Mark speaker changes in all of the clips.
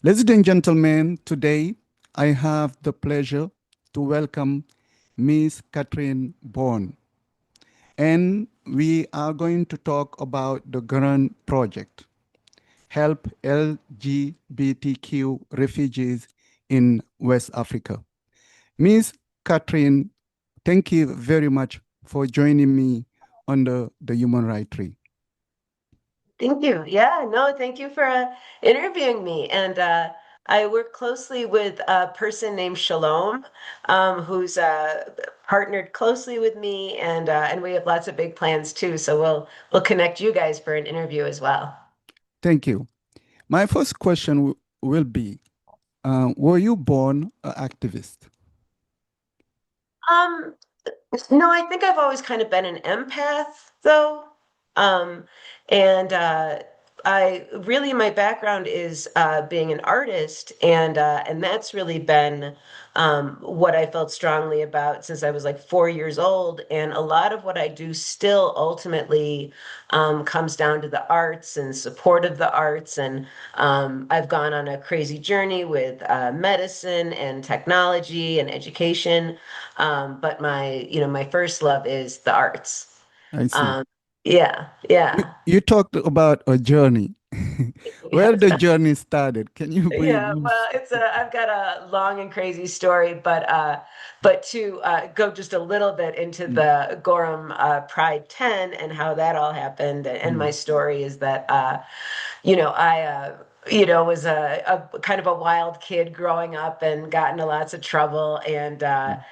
Speaker 1: Ladies and gentlemen, today I have the pleasure to welcome Miss Kathryn Bourne, and we are going to talk about the Gorom project, help LGBTQ refugees in West Africa. Miss Kathryn, thank you very much for joining me on the Human Rights Tree.
Speaker 2: Thank you. Yeah, no, thank you for interviewing me. And I work closely with a person named Shalom, who's partnered closely with me, and we have lots of big plans too. So we'll connect you guys for an interview as well.
Speaker 1: Thank you. My first question will be, were you born an activist?
Speaker 2: Um, no, I think I've always kind of been an empath, though. Um, and I really, my background is being an artist, and that's really been what I felt strongly about since I was like 4 years old. And a lot of what I do still ultimately comes down to the arts and support of the arts. And I've gone on a crazy journey with medicine and technology and education. But my first love is the arts.
Speaker 1: I see.
Speaker 2: Um, yeah,
Speaker 1: You,
Speaker 2: yeah.
Speaker 1: you talked about a journey. Where
Speaker 2: Yes.
Speaker 1: the journey started? Can you
Speaker 2: Yeah,
Speaker 1: please?
Speaker 2: well, I've got a long and crazy story, but to go just a little bit into
Speaker 1: Mm,
Speaker 2: the Gorom Pride 10 and how that all happened, and my
Speaker 1: mm,
Speaker 2: story is that I was a kind of a wild kid growing up and got into lots of trouble and
Speaker 1: mm,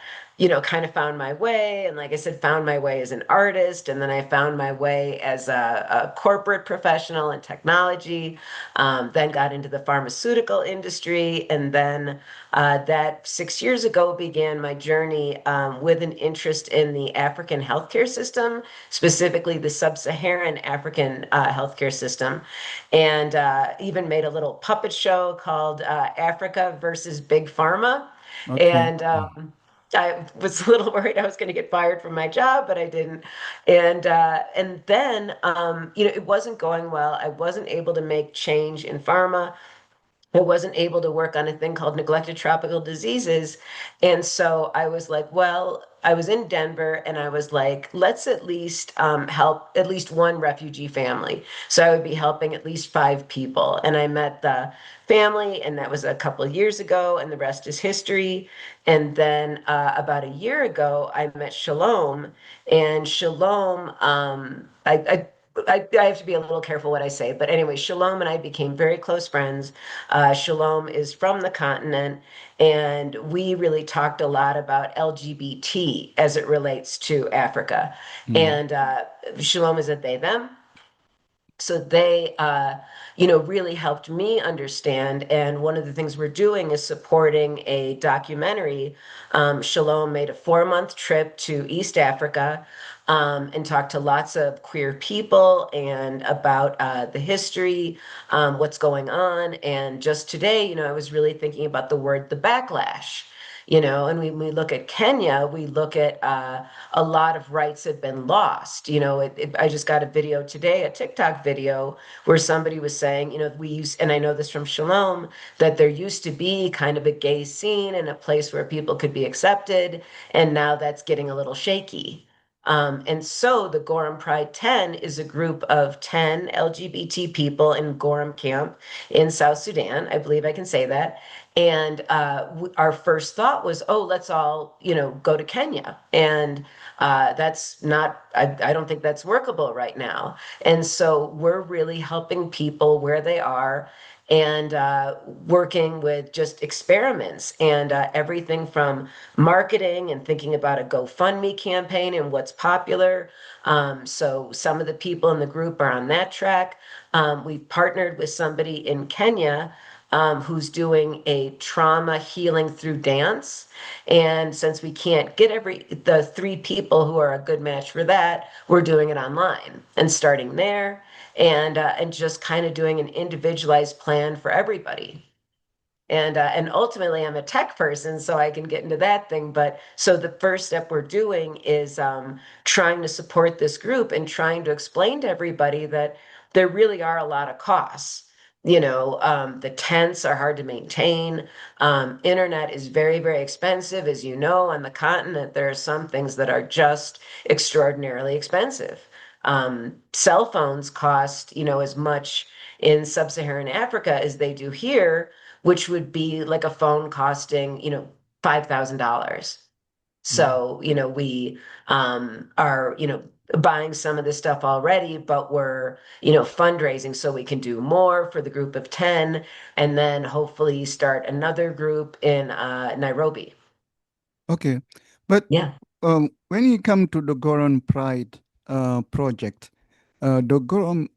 Speaker 2: kind of found my way. And like I said, found my way as an artist. And then I found my way as a corporate professional in technology, then got into the pharmaceutical industry. And then that 6 years ago began my journey with an interest in the African healthcare system, specifically the sub-Saharan African healthcare system, and even made a little puppet show called Africa versus Big Pharma.
Speaker 1: okay.
Speaker 2: And I was a little worried I was going to get fired from my job, but I didn't. And then it wasn't going well. I wasn't able to make change in pharma. I wasn't able to work on a thing called neglected tropical diseases. And so I was like, well, I was in Denver and I was like, let's at least help at least one refugee family. So I would be helping at least five people. And I met the family, and that was a couple of years ago, and the rest is history. And then about a year ago, I met Shalom, and Shalom, I have to be a little careful what I say, but anyway, Shalom and I became very close friends. Shalom is from the continent, and we really talked a lot about LGBT as it relates to Africa.
Speaker 1: Mm,
Speaker 2: And Shalom is a they, them. So they, really helped me understand. And one of the things we're doing is supporting a documentary. Shalom made a 4-month trip to East Africa and talked to lots of queer people and about the history, what's going on. And just today, I was really thinking about the word the backlash. And we look at Kenya, we look at a lot of rights have been lost. I just got a video today, a TikTok video, where somebody was saying, and I know this from Shalom, that there used to be kind of a gay scene and a place where people could be accepted, and now that's getting a little shaky. And so the Gorom Pride 10 is a group of 10 LGBT people in Gorom camp in South Sudan. I believe I can say that. And our first thought was, oh, let's all, go to Kenya. And that's not, I don't think that's workable right now. And so we're really helping people where they are and working with just experiments and everything from marketing and thinking about a GoFundMe campaign and what's popular. So some of the people in the group are on that track. We've partnered with somebody in Kenya who's doing a trauma healing through dance. And since we can't get the three people who are a good match for that, we're doing it online and starting there, and just kind of doing an individualized plan for everybody. And ultimately, I'm a tech person, so I can get into that thing. But so the first step we're doing is trying to support this group and trying to explain to everybody that there really are a lot of costs. The tents are hard to maintain. Internet is very, very expensive. As you know, on the continent, there are some things that are just extraordinarily expensive. Cell phones cost, as much in sub-Saharan Africa as they do here, which would be like a phone costing, $5,000.
Speaker 1: Mm.
Speaker 2: So, we are, buying some of this stuff already, but we're, fundraising so we can do more for the group of 10 and then hopefully start another group in Nairobi.
Speaker 1: Okay, but
Speaker 2: Yeah.
Speaker 1: when you come to the Goron Pride project, the Goron,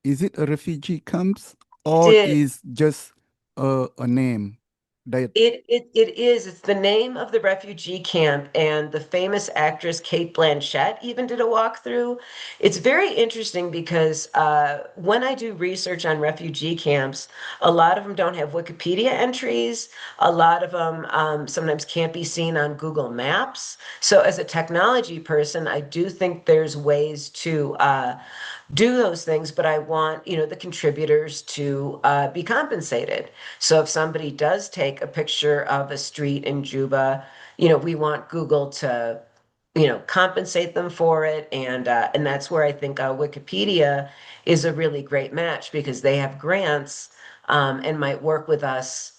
Speaker 1: is it a refugee camps or
Speaker 2: Did
Speaker 1: is just a name that?
Speaker 2: it is. It's the name of the refugee camp, and the famous actress Kate Blanchett even did a walkthrough. It's very interesting because when I do research on refugee camps, a lot of them don't have Wikipedia entries. A lot of them sometimes can't be seen on Google Maps. So, as a technology person, I do think there's ways to do those things, but I want, the contributors to be compensated. So if somebody does take a picture of a street in Juba, we want Google to, compensate them for it, and that's where I think Wikipedia is a really great match because they have grants and might work with us.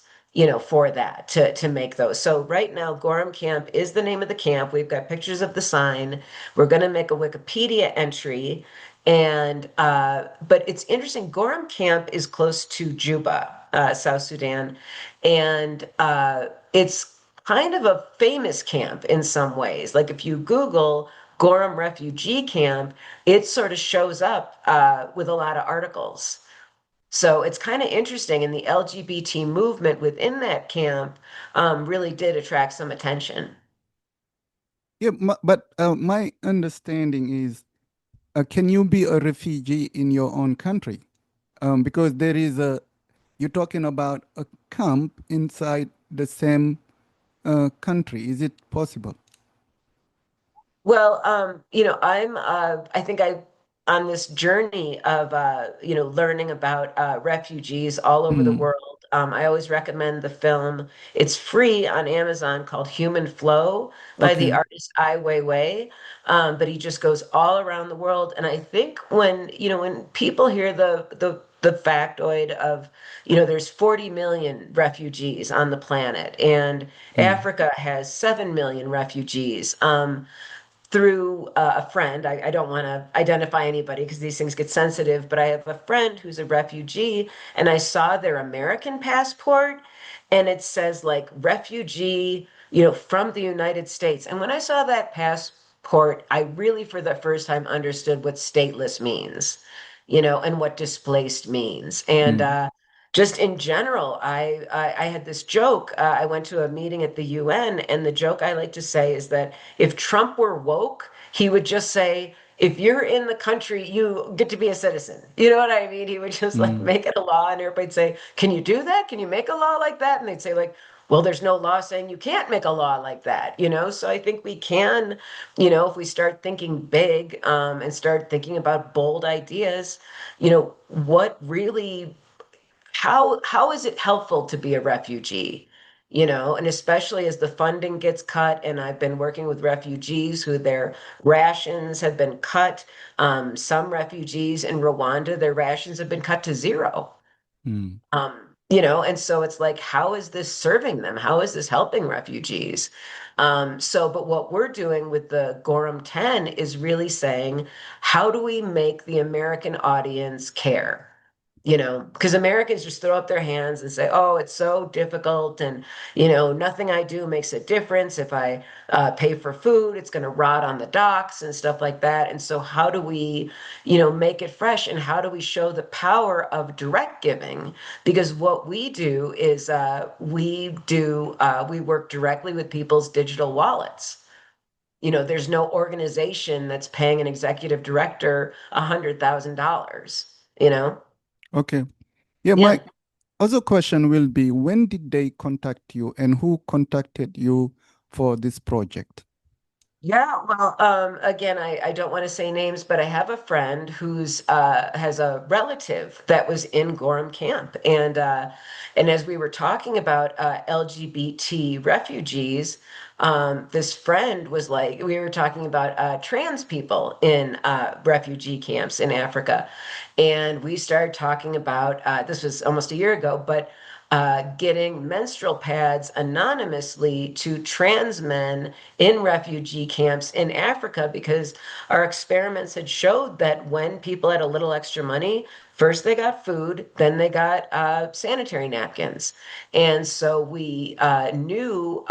Speaker 2: For that to make those. So right now, Gorom Camp is the name of the camp. We've got pictures of the sign. We're going to make a Wikipedia entry and but it's interesting. Gorom Camp is close to Juba, South Sudan, and it's kind of a famous camp in some ways. Like if you Google Gorom Refugee Camp, it sort of shows up with a lot of articles. So it's kind of interesting, and the LGBT movement within that camp really did attract some attention.
Speaker 1: Yeah, but my understanding is, can you be a refugee in your own country? Because there is a, you're talking about a camp inside the same country. Is it possible?
Speaker 2: Well, I think on this journey of, learning about refugees all over the
Speaker 1: Mm.
Speaker 2: world. I always recommend the film. It's free on Amazon called Human Flow by the
Speaker 1: Okay.
Speaker 2: artist Ai Weiwei. But he just goes all around the world. And I think when people hear the factoid of, there's 40 million refugees on the planet, and
Speaker 1: Mm.
Speaker 2: Africa has 7 million refugees. Through a friend. I don't want to identify anybody because these things get sensitive, but I have a friend who's a refugee, and I saw their American passport, and it says like refugee, from the United States. And when I saw that passport, I really, for the first time, understood what stateless means, and what displaced means. And
Speaker 1: Mm.
Speaker 2: just in general, I had this joke. I went to a meeting at the UN, and the joke I like to say is that if Trump were woke, he would just say, if you're in the country, you get to be a citizen. You know what I mean? He would just like
Speaker 1: Mm.
Speaker 2: make it a law, and everybody'd say, can you do that? Can you make a law like that? And they'd say, like, well, there's no law saying you can't make a law like that. So I think we can, if we start thinking big and start thinking about bold ideas, what really how is it helpful to be a refugee? And especially as the funding gets cut, and I've been working with refugees who their rations have been cut. Some refugees in Rwanda, their rations have been cut to zero.
Speaker 1: Mm.
Speaker 2: And so it's like, how is this serving them? How is this helping refugees? But what we're doing with the Gorum 10 is really saying, how do we make the American audience care? Because Americans just throw up their hands and say, oh, it's so difficult. And, nothing I do makes a difference. If I pay for food, it's going to rot on the docks and stuff like that. And so, how do we, make it fresh? And how do we show the power of direct giving? Because what we do is we work directly with people's digital wallets. There's no organization that's paying an executive director $100,000, you know?
Speaker 1: Okay. Yeah, my
Speaker 2: Yeah.
Speaker 1: other question will be, when did they contact you and who contacted you for this project?
Speaker 2: Yeah, well, again, I don't want to say names, but I have a friend who's has a relative that was in Gorom camp, and as we were talking about LGBT refugees, this friend was like, we were talking about trans people in refugee camps in Africa, and we started talking about this was almost a year ago, but getting menstrual pads anonymously to trans men in refugee camps in Africa because our experiments had showed that when people had a little extra money, first they got food, then they got sanitary napkins. And so we knew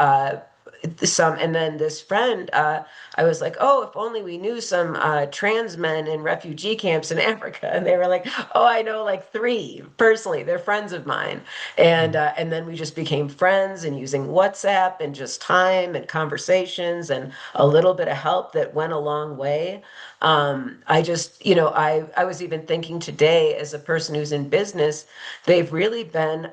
Speaker 2: some, and then this friend, I was like, oh, if only we knew some trans men in refugee camps in Africa. And they were like, oh, I know like three personally. They're friends of mine. And then we just became friends and using WhatsApp and just time and conversations and a little bit of help that went a long way. I just, I was even thinking today as a person who's in business, they've really been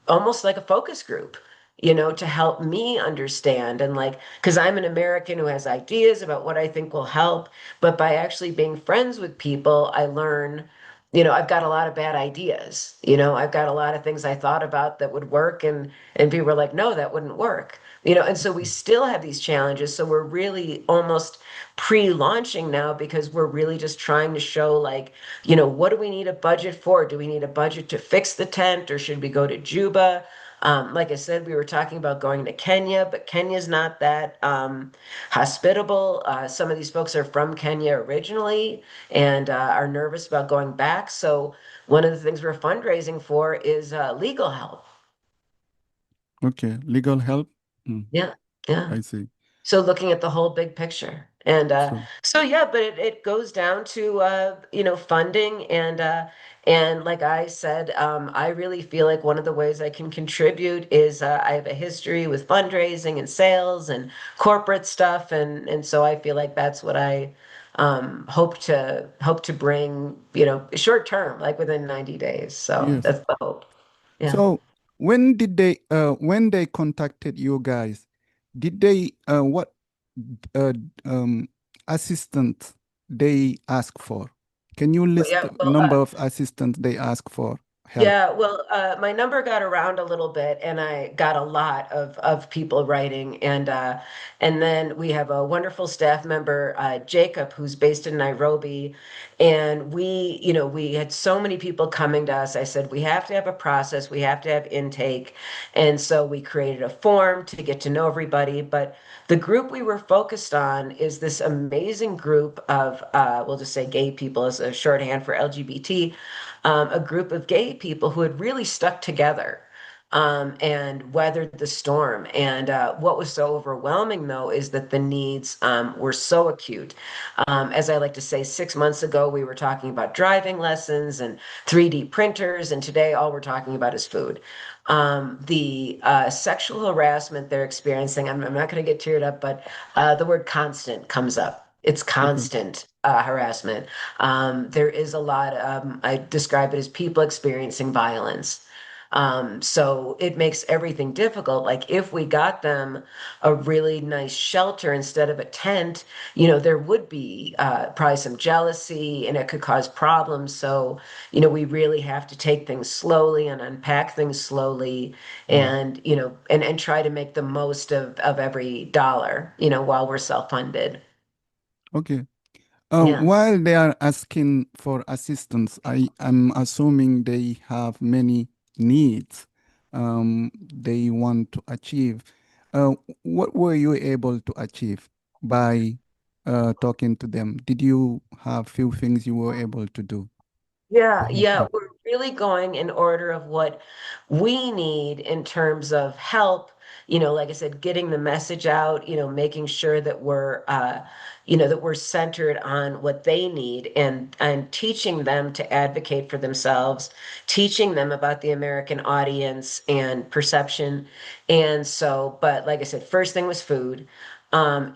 Speaker 2: almost like a focus group, to help me understand and like, because I'm an American who has ideas about what I think will help, but by actually being friends with people, I learn I've got a lot of bad ideas. I've got a lot of things I thought about that would work and people were like, no, that wouldn't work. And so we still have these challenges. So we're really almost pre-launching now because we're really just trying to show like, what do we need a budget for? Do we need a budget to fix the tent or should we go to Juba? Like I said, we were talking about going to Kenya, but Kenya's not that hospitable. Some of these folks are from Kenya originally and are nervous about going back. So one of the things we're fundraising for is legal help.
Speaker 1: Okay, legal help. Mm,
Speaker 2: Yeah, yeah.
Speaker 1: I see.
Speaker 2: So looking at the whole big picture. And
Speaker 1: So
Speaker 2: so yeah, but it goes down to funding and like I said, I really feel like one of the ways I can contribute is I have a history with fundraising and sales and corporate stuff and so I feel like that's what I hope to bring, short term, like within 90 days. So
Speaker 1: yes.
Speaker 2: that's the hope. Yeah.
Speaker 1: So when they contacted you guys, did they what uh, um, assistant they ask for? Can you
Speaker 2: But
Speaker 1: list
Speaker 2: yeah,
Speaker 1: the
Speaker 2: well,
Speaker 1: number of assistants they ask for help?
Speaker 2: yeah, well, my number got around a little bit, and I got a lot of people writing, and then we have a wonderful staff member, Jacob, who's based in Nairobi, and we had so many people coming to us. I said we have to have a process, we have to have intake, and so we created a form to get to know everybody. But the group we were focused on is this amazing group of, we'll just say gay people as a shorthand for LGBT, a group of gay people who had really stuck together and weathered the storm. And what was so overwhelming, though, is that the needs were so acute. As I like to say, 6 months ago, we were talking about driving lessons and 3D printers, and today all we're talking about is food. The sexual harassment they're experiencing, I'm not going to get teared up, but the word constant comes up. It's
Speaker 1: Okay.
Speaker 2: constant harassment. There is a lot, I describe it as people experiencing violence. So it makes everything difficult. Like if we got them a really nice shelter instead of a tent, there would be probably some jealousy and it could cause problems. So, we really have to take things slowly and unpack things slowly
Speaker 1: Mm.
Speaker 2: and try to make the most of every dollar, while we're self-funded.
Speaker 1: Okay.
Speaker 2: Yeah.
Speaker 1: While they are asking for assistance, I am assuming they have many needs they want to achieve. What were you able to achieve by talking to them? Did you have few things you were able to do to
Speaker 2: Yeah,
Speaker 1: help
Speaker 2: yeah,
Speaker 1: them?
Speaker 2: we're really going in order of what we need in terms of help, like I said, getting the message out, making sure that we're centered on what they need and teaching them to advocate for themselves, teaching them about the American audience and perception. And so, but like I said, first thing was food.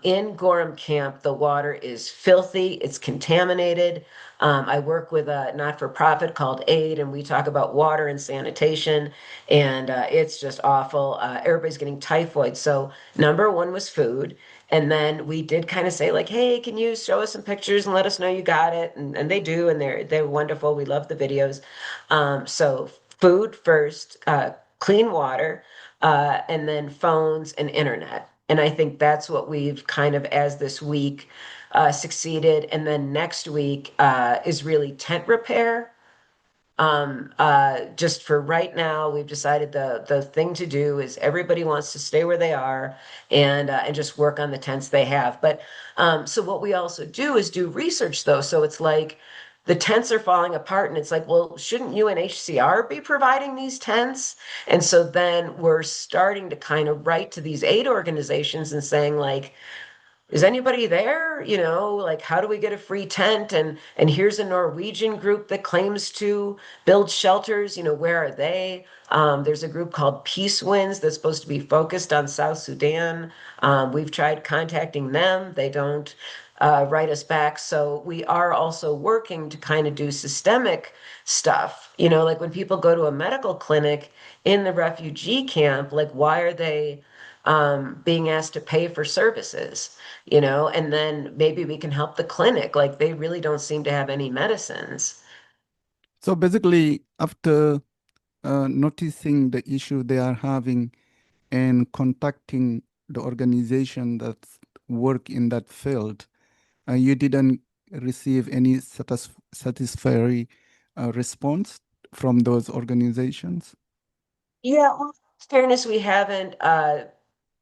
Speaker 2: In Gorham Camp, the water is filthy, it's contaminated. I work with a not-for-profit called Aid, and we talk about water and sanitation, and it's just awful. Everybody's getting typhoid. So number one was food. And then we did kind of say like, hey, can you show us some pictures and let us know you got it? And they do, and they're wonderful. We love the videos. So food first, clean water, and then phones and internet. And I think that's what we've kind of, as this week, succeeded. And then next week is really tent repair. Just for right now, we've decided the thing to do is everybody wants to stay where they are and just work on the tents they have. But so what we also do is do research though. So it's like the tents are falling apart, and it's like, well, shouldn't UNHCR be providing these tents? And so then we're starting to kind of write to these aid organizations and saying like, is anybody there? You know, like how do we get a free tent? And here's a Norwegian group that claims to build shelters. You know, where are they? There's a group called Peace Winds that's supposed to be focused on South Sudan. We've tried contacting them. They don't write us back. So we are also working to kind of do systemic stuff. You know, like when people go to a medical clinic in the refugee camp, like why are they being asked to pay for services? You know, and then maybe we can help the clinic. Like they really don't seem to have any medicines.
Speaker 1: So basically, after noticing the issue they are having and contacting the organization that work in that field, you didn't receive any satisfactory response from those organizations?
Speaker 2: Yeah, well, in fairness, we haven't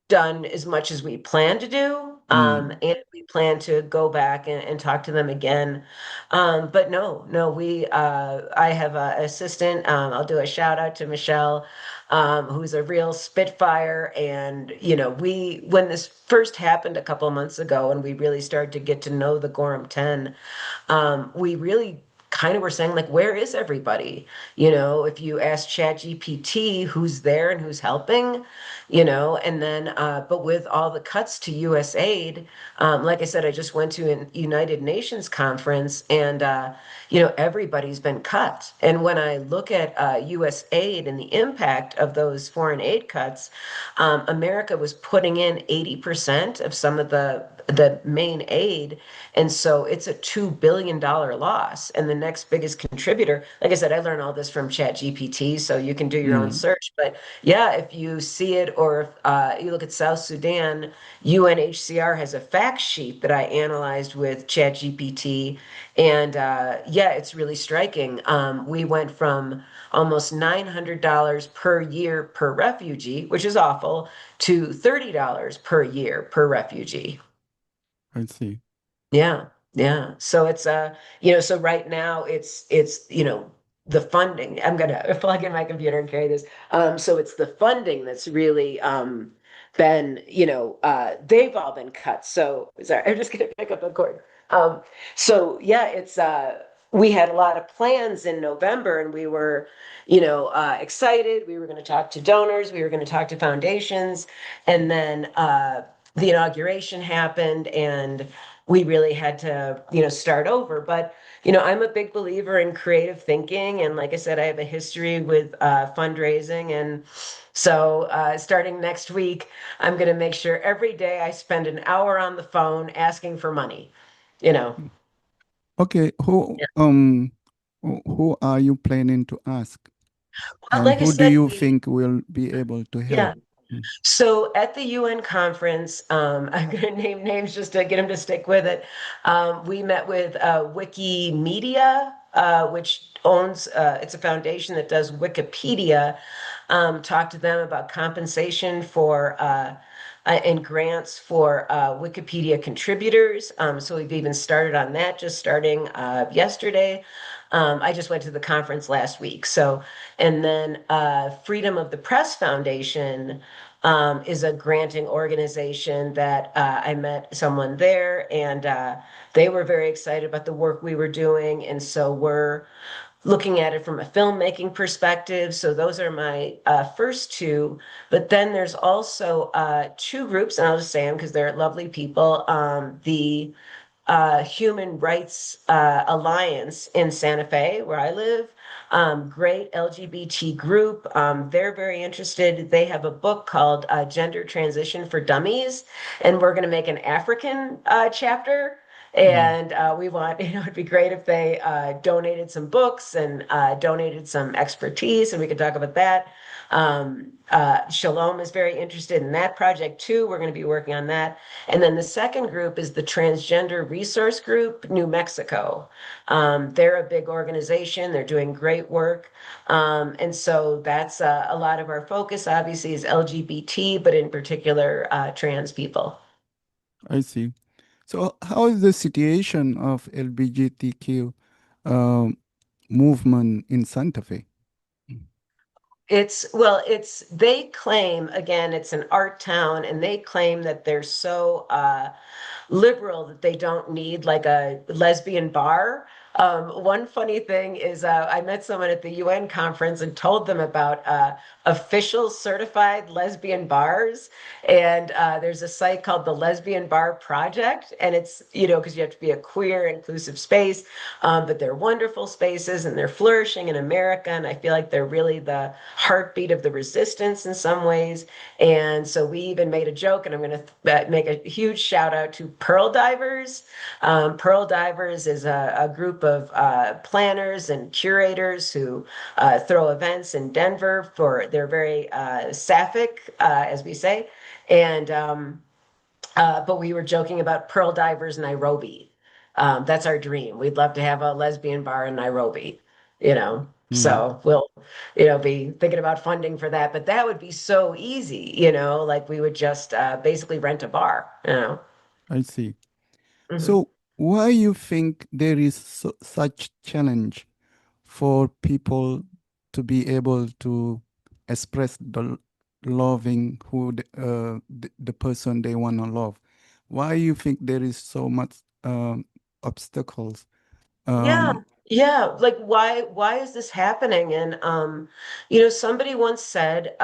Speaker 2: done as much as we plan to do.
Speaker 1: Mm.
Speaker 2: And we plan to go back and talk to them again. But no, I have an assistant. I'll do a shout out to Michelle, who's a real spitfire. And, you know, when this first happened a couple of months ago and we really started to get to know the Gorom 10, we really kind of were saying like, where is everybody? You know, if you ask ChatGPT who's there and who's helping, you know, and then but with all the cuts to US aid, like I said, I just went to an United Nations conference, and you know, everybody's been cut. And when I look at US aid and the impact of those foreign aid cuts, America was putting in 80% of some of the main aid, and so it's a $2 billion loss. And the next biggest contributor, like I said, I learned all this from ChatGPT, so you can do your own
Speaker 1: Mm.
Speaker 2: search. But yeah, if you see it, or if you look at South Sudan, UNHCR has a fact sheet that I analyzed with ChatGPT, and yeah, it's really striking. We went from almost $900 per year per refugee, which is awful, to $30 per year per refugee.
Speaker 1: I see.
Speaker 2: Yeah, yeah. So it's you know, so right now it's you know, the funding. I'm gonna plug in my computer and carry this. So it's the funding that's really been, you know, they've all been cut. So sorry, I'm just gonna pick up a cord. So yeah, it's we had a lot of plans in November, and we were, you know, excited. We were going to talk to donors, we were going to talk to foundations, and then the inauguration happened, and we really had to, you know, start over. But, you know, I'm a big believer in creative thinking. And like I said, I have a history with fundraising. And so starting next week, I'm going to make sure every day I spend an hour on the phone asking for money, you know.
Speaker 1: Okay,
Speaker 2: Yeah.
Speaker 1: who are you planning to ask,
Speaker 2: Well,
Speaker 1: and
Speaker 2: like I
Speaker 1: who do
Speaker 2: said,
Speaker 1: you think will be able to help?
Speaker 2: yeah. So at the UN conference, I'm going to name names just to get them to stick with it. We met with Wikimedia, which owns, it's a foundation that does Wikipedia. Talked to them about compensation for and grants for Wikipedia contributors. So we've even started on that, just starting yesterday. I just went to the conference last week. So, and then Freedom of the Press Foundation is a granting organization that I met someone there, and they were very excited about the work we were doing. And so we're looking at it from a filmmaking perspective. So those are my first two. But then there's also two groups, and I'll just say them because they're lovely people. The Human Rights Alliance in Santa Fe, where I live. Great LGBT group. They're very interested. They have a book called Gender Transition for Dummies, and we're going to make an African chapter.
Speaker 1: Mm,
Speaker 2: And we want, it'd be great if they donated some books and donated some expertise, and we could talk about that. Shalom is very interested in that project too. We're going to be working on that. And then the second group is the Transgender Resource Group, New Mexico. They're a big organization. They're doing great work. And so that's a lot of our focus, obviously, is LGBT, but in particular, trans people.
Speaker 1: I see. So, how is the situation of LGBTQ um, movement in Santa Fe?
Speaker 2: They claim, again, it's an art town, and they claim that they're so liberal that they don't need like a lesbian bar. One funny thing is I met someone at the UN conference and told them about official certified lesbian bars. And there's a site called the Lesbian Bar Project. And it's, because you have to be a queer, inclusive space. But they're wonderful spaces and they're flourishing in America. And I feel like they're really the heartbeat of the resistance in some ways. And so we even made a joke, and I'm going to make a huge shout out to Pearl Divers. Pearl Divers is a group of planners and curators who throw events in Denver for, they're very sapphic, as we say. And but we were joking about Pearl Divers Nairobi. That's our dream. We'd love to have a lesbian bar in Nairobi, you know.
Speaker 1: Mm,
Speaker 2: So we'll, be thinking about funding for that. But that would be so easy, like we would just basically rent a bar.
Speaker 1: I see.
Speaker 2: Mhm.
Speaker 1: So, why you think there is such challenge for people to be able to express the loving the person they want to love? Why you think there is so much obstacles?
Speaker 2: Yeah,
Speaker 1: Um,
Speaker 2: yeah. Like why is this happening? And somebody once said,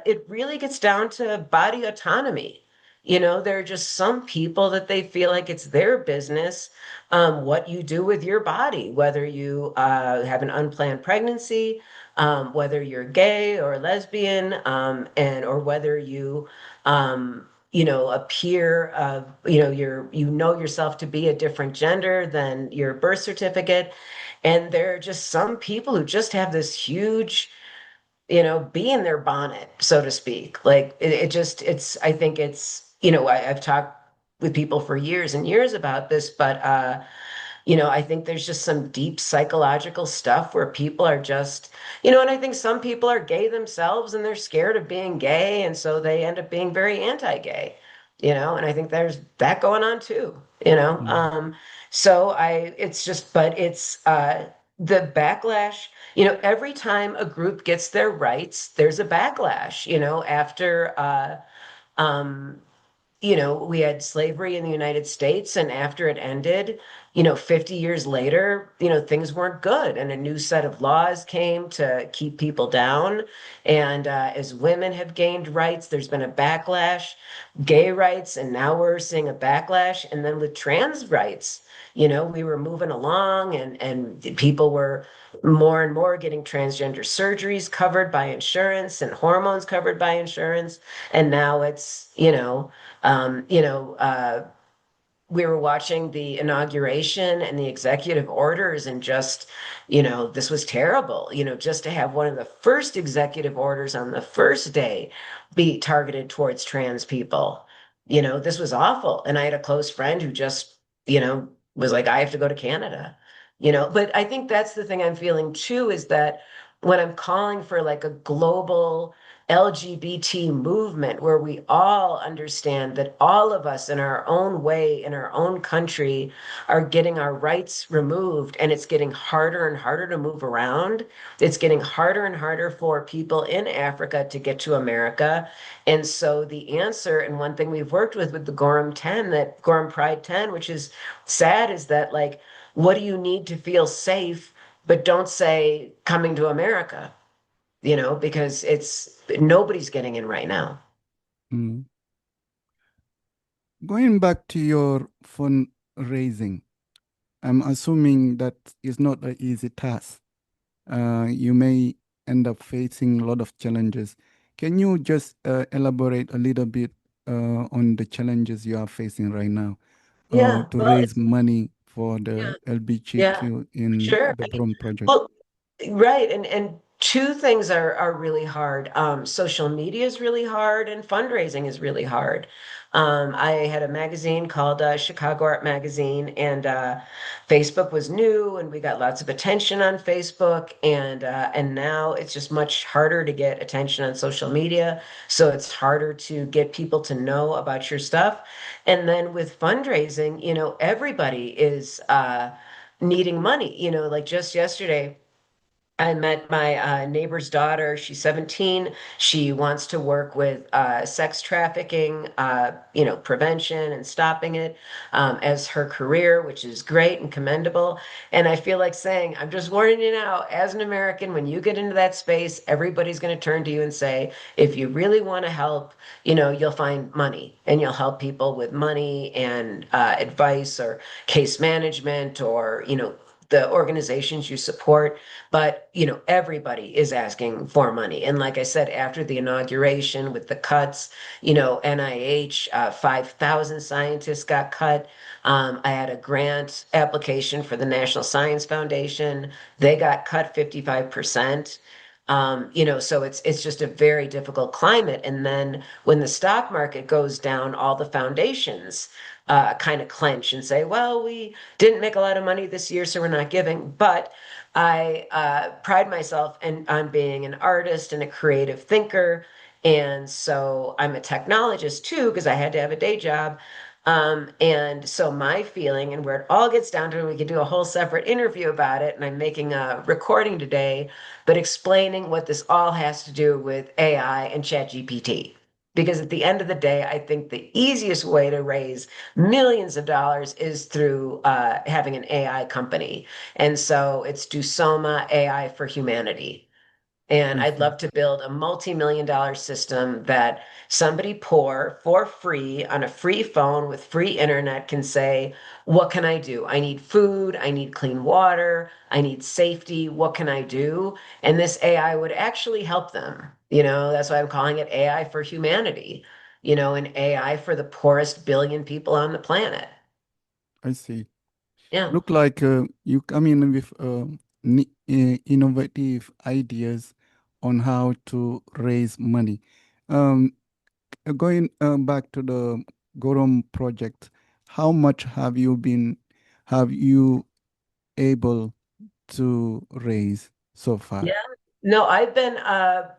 Speaker 2: it really gets down to body autonomy. There are just some people that they feel like it's their business, what you do with your body, whether you have an unplanned pregnancy, whether you're gay or lesbian, and or whether you appear, you know yourself to be a different gender than your birth certificate. And there are just some people who just have this huge, bee in their bonnet, so to speak. Like I think I've talked with people for years and years about this, but I think there's just some deep psychological stuff where people are just, and I think some people are gay themselves and they're scared of being gay. And so they end up being very anti-gay, and I think there's that going on too.
Speaker 1: mm,
Speaker 2: It's just, but it's, the backlash, every time a group gets their rights, there's a backlash, after, um, we had slavery in the United States, and after it ended, 50 years later, things weren't good, and a new set of laws came to keep people down. And as women have gained rights, there's been a backlash, gay rights, and now we're seeing a backlash. And then with trans rights, we were moving along, and people were more and more getting transgender surgeries covered by insurance and hormones covered by insurance. And now it's, um, you know, uh, we were watching the inauguration and the executive orders, and just, this was terrible, just to have one of the first executive orders on the first day be targeted towards trans people. This was awful. And I had a close friend who just, was like, I have to go to Canada. But I think that's the thing I'm feeling too, is that when I'm calling for like a global LGBT movement where we all understand that all of us in our own way, in our own country, are getting our rights removed, and it's getting harder and harder to move around. It's getting harder and harder for people in Africa to get to America. And so the answer, and one thing we've worked with the Gorom 10, that Gorom Pride 10, which is sad, is that, like, what do you need to feel safe? But don't say coming to America, because it's nobody's getting in right now.
Speaker 1: mm. Going back to your raising. I'm assuming that is not an easy task. You may end up facing a lot of challenges. Can you just elaborate a little bit on the challenges you are facing right now
Speaker 2: Yeah,
Speaker 1: to
Speaker 2: well,
Speaker 1: raise money for
Speaker 2: yeah,
Speaker 1: the
Speaker 2: yeah,
Speaker 1: LGBTQ in
Speaker 2: sure.
Speaker 1: the Gorom project?
Speaker 2: Well, right, and two things are really hard. Social media is really hard, and fundraising is really hard. I had a magazine called Chicago Art Magazine, and Facebook was new, and we got lots of attention on Facebook, and now it's just much harder to get attention on social media. So it's harder to get people to know about your stuff. And then with fundraising, everybody is needing money. Like just yesterday. I met my neighbor's daughter. She's 17. She wants to work with sex trafficking, prevention and stopping it as her career, which is great and commendable. And I feel like saying, I'm just warning you now, as an American, when you get into that space, everybody's going to turn to you and say, if you really want to help, you'll find money and you'll help people with money and advice or case management or, the organizations you support. But, everybody is asking for money. And like I said, after the inauguration with the cuts, NIH, 5,000 scientists got cut. I had a grant application for the National Science Foundation. They got cut 55%. So it's just a very difficult climate. And then when the stock market goes down, all the foundations kind of clench and say, well, we didn't make a lot of money this year, so we're not giving. But I pride myself on being an artist and a creative thinker. And so I'm a technologist too, because I had to have a day job. And so my feeling, and where it all gets down to, we could do a whole separate interview about it. And I'm making a recording today, but explaining what this all has to do with AI and ChatGPT. Because at the end of the day, I think the easiest way to raise millions of dollars is through having an AI company. And so it's Dusoma AI for Humanity. And
Speaker 1: I
Speaker 2: I'd
Speaker 1: see.
Speaker 2: love to build a multi-million-dollar system that somebody poor for free on a free phone with free internet can say, what can I do? I need food, I need clean water, I need safety. What can I do? And this AI would actually help them. That's why I'm calling it AI for humanity, an AI for the poorest billion people on the planet.
Speaker 1: I see.
Speaker 2: Yeah.
Speaker 1: Look like you come in with innovative ideas on how to raise money. Um, Going back to the Gorom project, how much have you able to raise so
Speaker 2: Yeah.
Speaker 1: far?
Speaker 2: No, I've been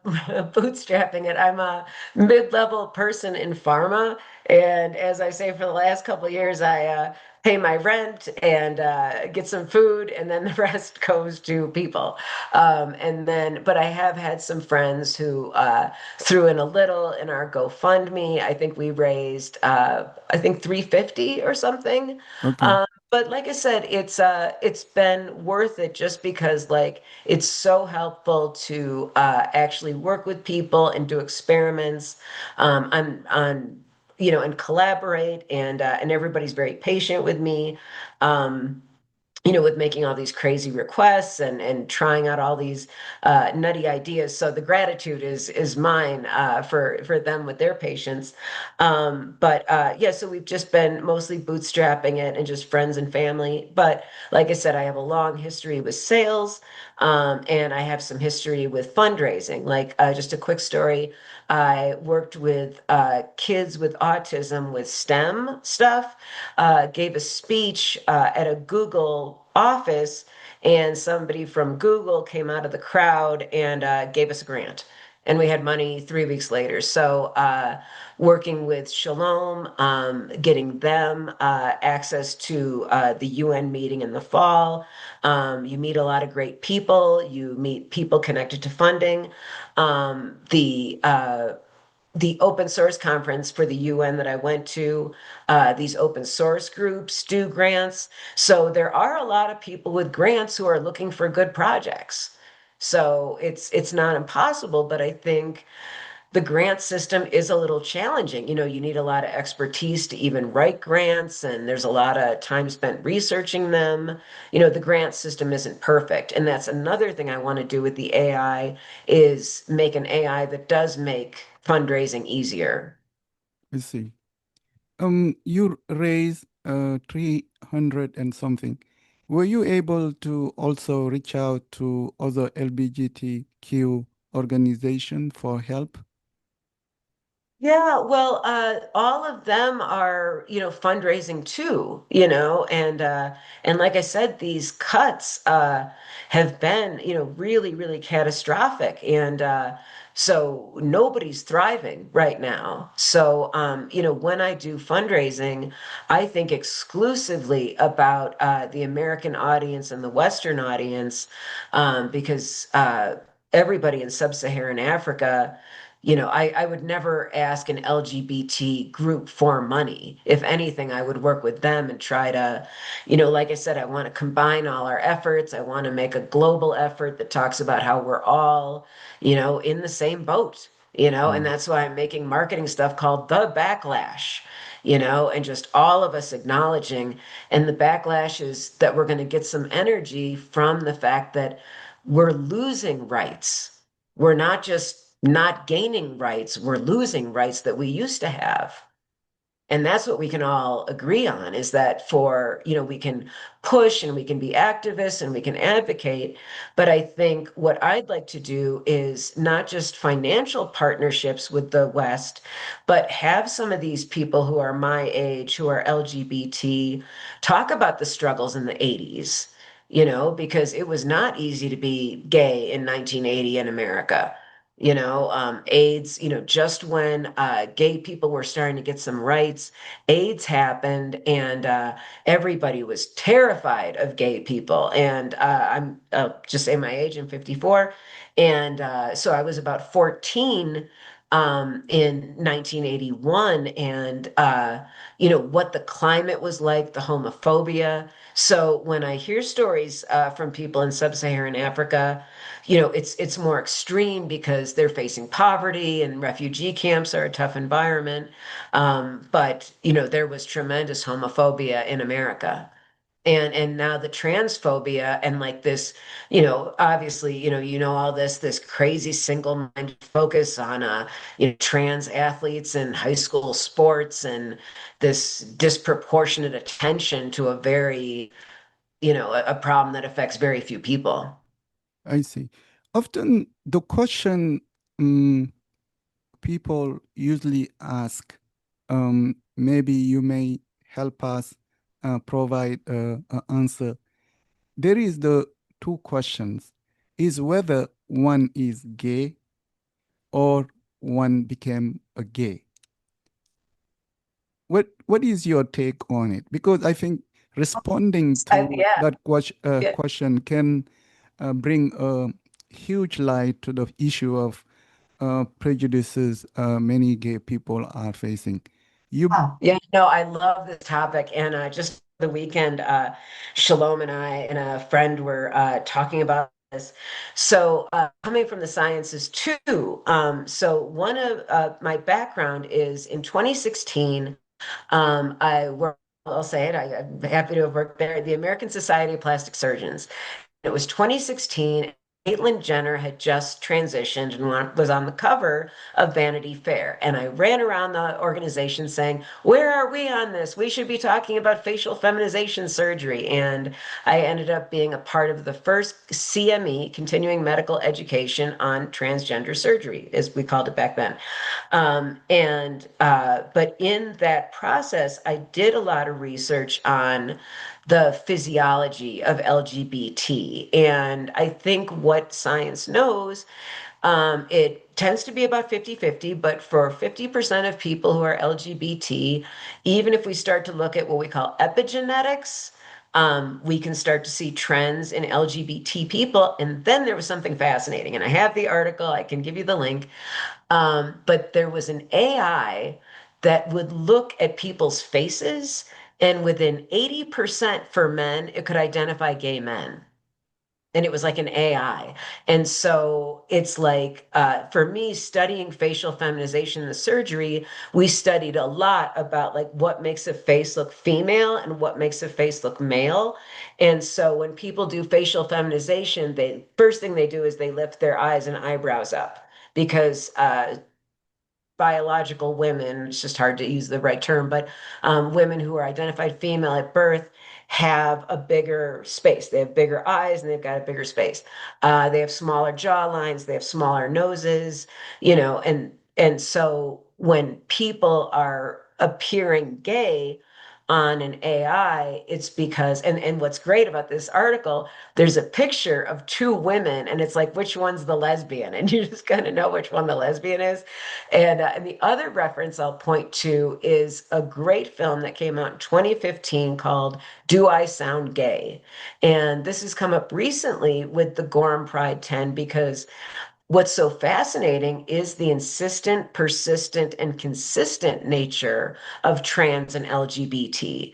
Speaker 2: bootstrapping it. I'm a mid-level person in pharma, and as I say, for the last couple of years, I pay my rent and get some food, and then the rest goes to people. But I have had some friends who threw in a little in our GoFundMe. I think we raised, I think 350 or something.
Speaker 1: Okay,
Speaker 2: But like I said, it's been worth it just because like it's so helpful to actually work with people and do experiments and collaborate and everybody's very patient with me. Um, with making all these crazy requests and trying out all these nutty ideas. So the gratitude is mine for them with their patience. But yeah, so we've just been mostly bootstrapping it and just friends and family. But like I said, I have a long history with sales, and I have some history with fundraising. Like just a quick story. I worked with kids with autism with STEM stuff, gave a speech at a Google office, and somebody from Google came out of the crowd and gave us a grant. And we had money 3 weeks later. So, working with Shalom, getting them access to the UN meeting in the fall. You meet a lot of great people. You meet people connected to funding. The open source conference for the UN that I went to, these open source groups do grants. So there are a lot of people with grants who are looking for good projects. So it's not impossible, but I think the grant system is a little challenging. You need a lot of expertise to even write grants, and there's a lot of time spent researching them. The grant system isn't perfect. And that's another thing I want to do with the AI is make an AI that does make fundraising easier.
Speaker 1: I see. You raised 300 and something. Were you able to also reach out to other LGBTQ organization for help?
Speaker 2: Yeah, well, all of them are, fundraising too, and like I said, these cuts have been, really, really catastrophic, and so nobody's thriving right now. So, when I do fundraising, I think exclusively about the American audience and the Western audience, because everybody in sub-Saharan Africa. I would never ask an LGBT group for money. If anything, I would work with them and try to, like I said, I want to combine all our efforts. I want to make a global effort that talks about how we're all, in the same boat, and
Speaker 1: Mm,
Speaker 2: that's why I'm making marketing stuff called the Backlash, and just all of us acknowledging. And the backlash is that we're going to get some energy from the fact that we're losing rights. We're not just not gaining rights, we're losing rights that we used to have. And that's what we can all agree on is that we can push and we can be activists and we can advocate. But I think what I'd like to do is not just financial partnerships with the West, but have some of these people who are my age, who are LGBT, talk about the struggles in the 80s, because it was not easy to be gay in 1980 in America. AIDS, just when gay people were starting to get some rights, AIDS happened, and everybody was terrified of gay people. And I'll just say my age, I'm 54. And so I was about 14 in 1981, and what the climate was like, the homophobia. So when I hear stories from people in sub-Saharan Africa, it's more extreme because they're facing poverty and refugee camps are a tough environment. But there was tremendous homophobia in America. And now the transphobia and like this, obviously, all this crazy single-minded focus on trans athletes and high school sports and this disproportionate attention to a very, a problem that affects very few people.
Speaker 1: I see. Often the question mm, people usually ask, maybe you may help us provide an answer. There is the two questions, is whether one is gay or one became a gay. What is your take on it? Because I think responding to
Speaker 2: Yeah,
Speaker 1: that
Speaker 2: yeah.
Speaker 1: question can bring a huge light to the issue of prejudices many gay people are facing. You,
Speaker 2: Oh, yeah, no, I love this topic. And just the weekend, Shalom and I and a friend were talking about this. So, coming from the sciences too. So, one of my background is in 2016, I worked, I'll say it, I'm happy to have worked there, at the American Society of Plastic Surgeons. It was 2016. Caitlyn Jenner had just transitioned and was on the cover of Vanity Fair. And I ran around the organization saying, where are we on this? We should be talking about facial feminization surgery. And I ended up being a part of the first CME, continuing medical education on transgender surgery, as we called it back then. But in that process, I did a lot of research on the physiology of LGBT. And I think what science knows, it tends to be about 50-50, but for 50% of people who are LGBT, even if we start to look at what we call epigenetics, we can start to see trends in LGBT people. And then there was something fascinating. And I have the article, I can give you the link. But there was an AI that would look at people's faces, and within 80% for men, it could identify gay men. and it was like an AI. And so it's like, for me, studying facial feminization in the surgery, we studied a lot about like what makes a face look female and what makes a face look male. And so when people do facial feminization, they first thing they do is they lift their eyes and eyebrows up because biological women, it's just hard to use the right term, but women who are identified female at birth have a bigger space. They have bigger eyes and they've got a bigger space. They have smaller jaw lines, they have smaller noses, and so when people are appearing gay on an AI, it's because, and what's great about this article, there's a picture of two women, and it's like, which one's the lesbian? And you just kind of know which one the lesbian is. And the other reference I'll point to is a great film that came out in 2015 called Do I Sound Gay? And this has come up recently with the Gorom Pride 10 because what's so fascinating is the insistent, persistent, and consistent nature of trans and LGBT.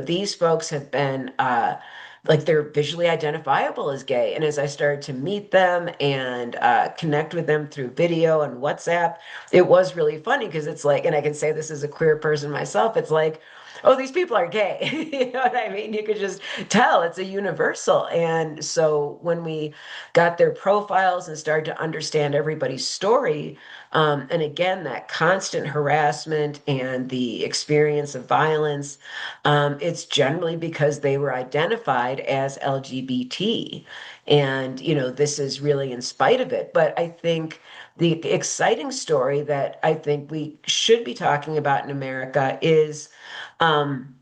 Speaker 2: These folks have been like they're visually identifiable as gay. And as I started to meet them and connect with them through video and WhatsApp, it was really funny because it's like, and I can say this as a queer person myself, it's like, oh, these people are gay. You know what I mean? You could just tell it's a universal. And so when we got their profiles and started to understand everybody's story, and again, that constant harassment and the experience of violence, it's generally because they were identified as LGBT. And, this is really in spite of it. But I think the exciting story that I think we should be talking about in America is, um,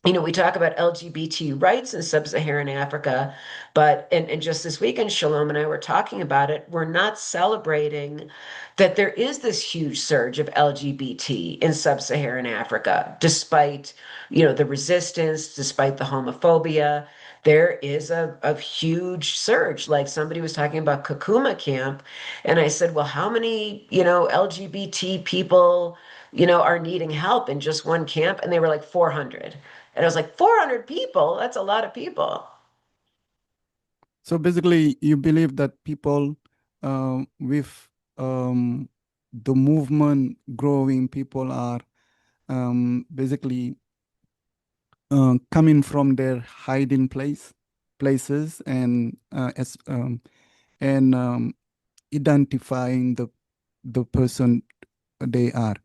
Speaker 2: we talk about LGBT rights in sub-Saharan Africa, but and just this weekend, Shalom and I were talking about it. We're not celebrating that there is this huge surge of LGBT in sub-Saharan Africa, despite, the resistance, despite the homophobia. There is a huge surge. Like somebody was talking about Kakuma camp, and I said, well, how many, LGBT people, are needing help in just one camp? And they were like 400. And I was like, 400 people? That's a lot of people.
Speaker 1: So basically, you believe that people with um, the movement growing, people are basically coming from their hiding places and identifying the person they are.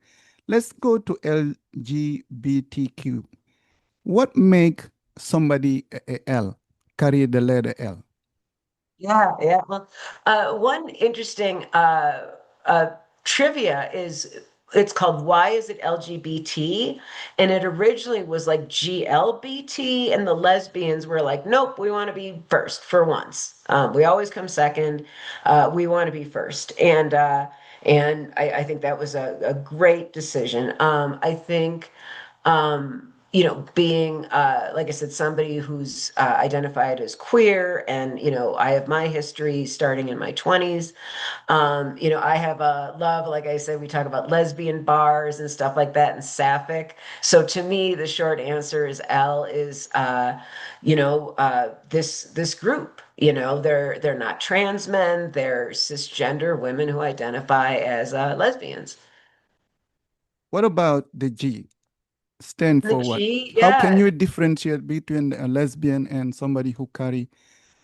Speaker 1: Let's go to LGBTQ. What make somebody a L carry the letter L?
Speaker 2: Yeah, yeah. Well, one interesting uh, trivia is it's called Why is it LGBT? And it originally was like GLBT, and the lesbians were like, nope, we want to be first for once. We always come second. We want to be first. And I think that was a great decision. I think being, like I said, somebody who's identified as queer, and, I have my history starting in my 20s. I have a love, like I said, we talk about lesbian bars and stuff like that and sapphic. So to me, the short answer is L is, this group. They're not trans men, they're cisgender women who identify as lesbians.
Speaker 1: What about the G? Stand
Speaker 2: The
Speaker 1: for what?
Speaker 2: G,
Speaker 1: How can
Speaker 2: yeah,
Speaker 1: you differentiate between a lesbian and somebody who carry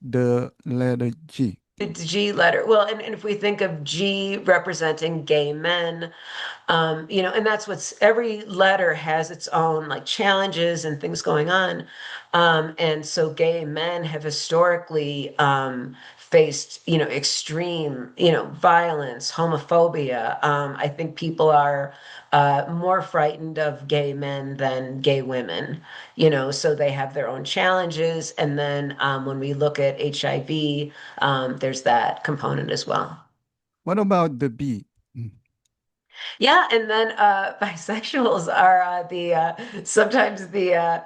Speaker 1: the letter G?
Speaker 2: the G letter. Well, and if we think of G representing gay men, and that's what's every letter has its own like challenges and things going on. And so gay men have historically faced, extreme, violence, homophobia. I think people are more frightened of gay men than gay women, so they have their own challenges. And then when we look at HIV, there's that component as well.
Speaker 1: What about the B? Mm.
Speaker 2: Yeah, and then bisexuals are the sometimes the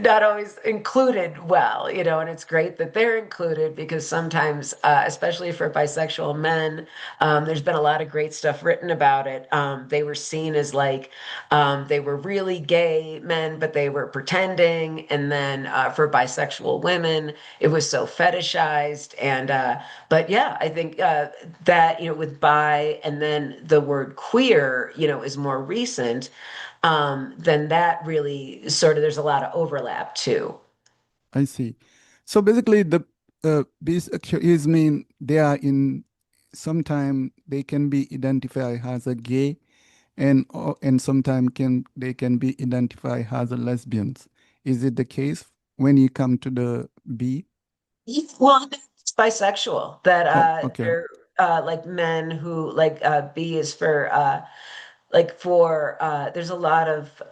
Speaker 2: not always included well, and it's great that they're included because sometimes, especially for bisexual men, there's been a lot of great stuff written about it. They were seen as like they were really gay men, but they were pretending. And then for bisexual women, it was so fetishized. But yeah, I think that, with bi and then the word queer, is more recent, then that really sort of there's a lot of overlap too.
Speaker 1: I see. So basically, these actually mean they are in. Sometime they can be identified as a gay, and sometimes they can be identified as a lesbians. Is it the case when you come to the B?
Speaker 2: Well, it's bisexual that
Speaker 1: Oh, okay,
Speaker 2: they're like men who like B is for like for there's a lot of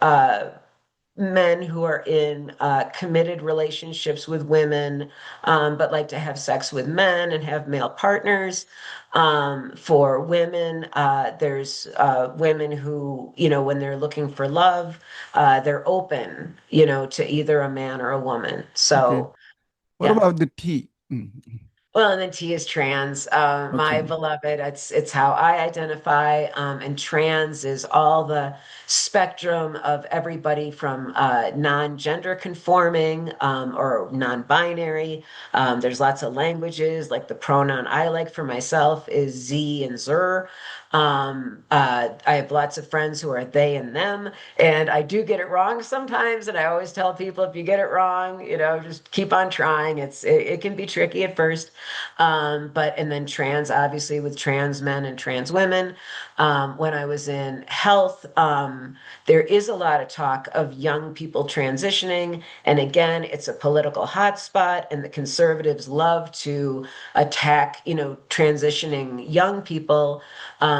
Speaker 2: men who are in committed relationships with women, but like to have sex with men and have male partners. For women, there's women who, when they're looking for love, they're open, to either a man or a woman.
Speaker 1: okay.
Speaker 2: So,
Speaker 1: What
Speaker 2: yeah.
Speaker 1: about the T?
Speaker 2: Well, and then T is trans. My
Speaker 1: Okay,
Speaker 2: beloved, it's how I identify. And trans is all the spectrum of everybody from non-gender conforming or non-binary. There's lots of languages, like the pronoun I like for myself is Z and Zer. I have lots of friends who are they and them, and I do get it wrong sometimes. And I always tell people, if you get it wrong, just keep on trying. It can be tricky at first. But and then trans, obviously, with trans men and trans women. When I was in health, there is a lot of talk of young people transitioning. And again, it's a political hotspot, and the conservatives love to attack, transitioning young people.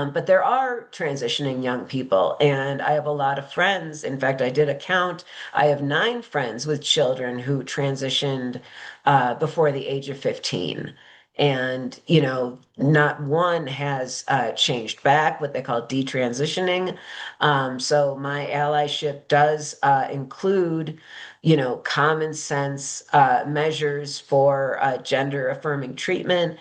Speaker 2: But there are transitioning young people, and I have a lot of friends. In fact, I did a count. I have 9 friends with children who transitioned before the age of 15. And, not one has changed back, what they call detransitioning. So my allyship does include, common sense measures for gender affirming treatment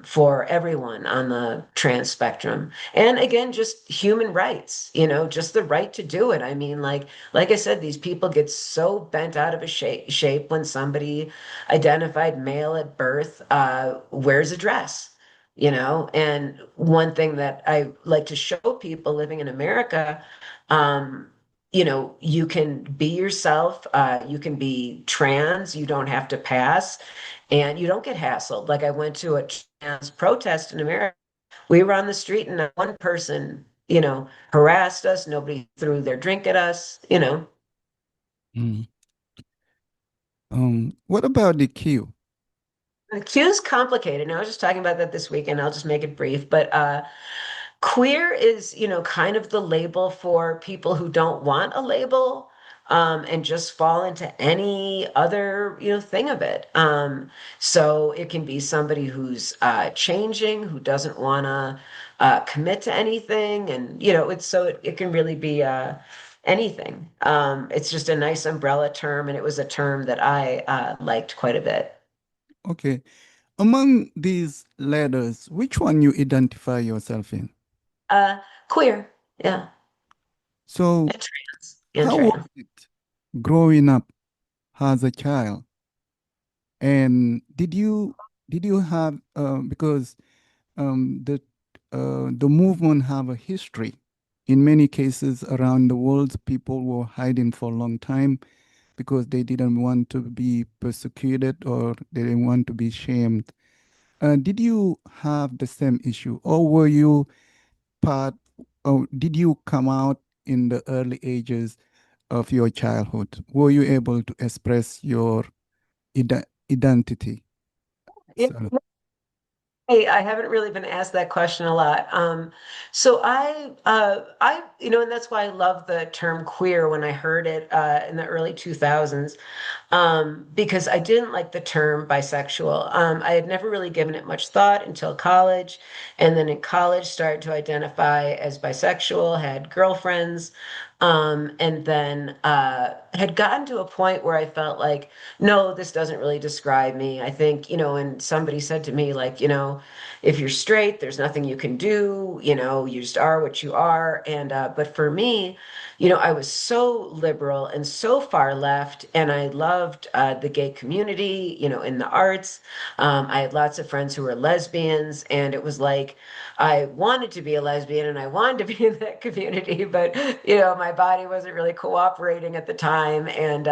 Speaker 2: for everyone on the trans spectrum. And again, just human rights, just the right to do it. I mean, like I said, these people get so bent out of a shape when somebody identified male at birth wears a dress. And one thing that I like to show people living in America, um, you can be yourself, you can be trans, you don't have to pass, and you don't get hassled. Like I went to a trans protest in America. We were on the street and not one person, harassed us. Nobody threw their drink at us.
Speaker 1: mm. What about the Q?
Speaker 2: The Q is complicated. And I was just talking about that this weekend. I'll just make it brief. But queer is, kind of the label for people who don't want a label, and just fall into any other, thing of it. So it can be somebody who's changing, who doesn't want to commit to anything. And, it can really be anything. It's just a nice umbrella term. And it was a term that I liked quite a bit.
Speaker 1: Okay. Among these letters, which one you identify yourself in?
Speaker 2: Uh, Queer. Yeah.
Speaker 1: So,
Speaker 2: And trans. And
Speaker 1: how was
Speaker 2: trans.
Speaker 1: it growing up as a child? And did you have because the movement have a history. In many cases around the world, people were hiding for a long time because they didn't want to be persecuted or they didn't want to be shamed. Did you have the same issue, or were you part, or did you come out in the early ages of your childhood? Were you able to express your identity?
Speaker 2: Yeah.
Speaker 1: So,
Speaker 2: Hey, I haven't really been asked that question a lot. So and that's why I love the term queer when I heard it in the early 2000s. because I didn't like the term bisexual. I had never really given it much thought until college, and then in college started to identify as bisexual, had girlfriends, and then had gotten to a point where I felt like, no, this doesn't really describe me. I think, and somebody said to me, like, if you're straight, there's nothing you can do, you just are what you are. And but for me, I was so liberal and so far left, and I loved the gay community, in the arts. I had lots of friends who were lesbians, and it was like I wanted to be a lesbian and I wanted to be in that community, but my body wasn't really cooperating at the time. And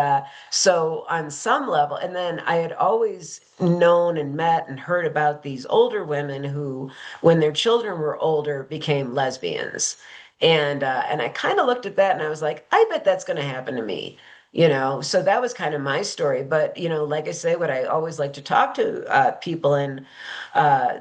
Speaker 2: so, on some level, and then I had always known and met and heard about these older women who, when their children were older, became lesbians. And I kind of looked at that and I was like, I bet that's going to happen to me. So that was kind of my story. But like I say, what I always like to talk to people in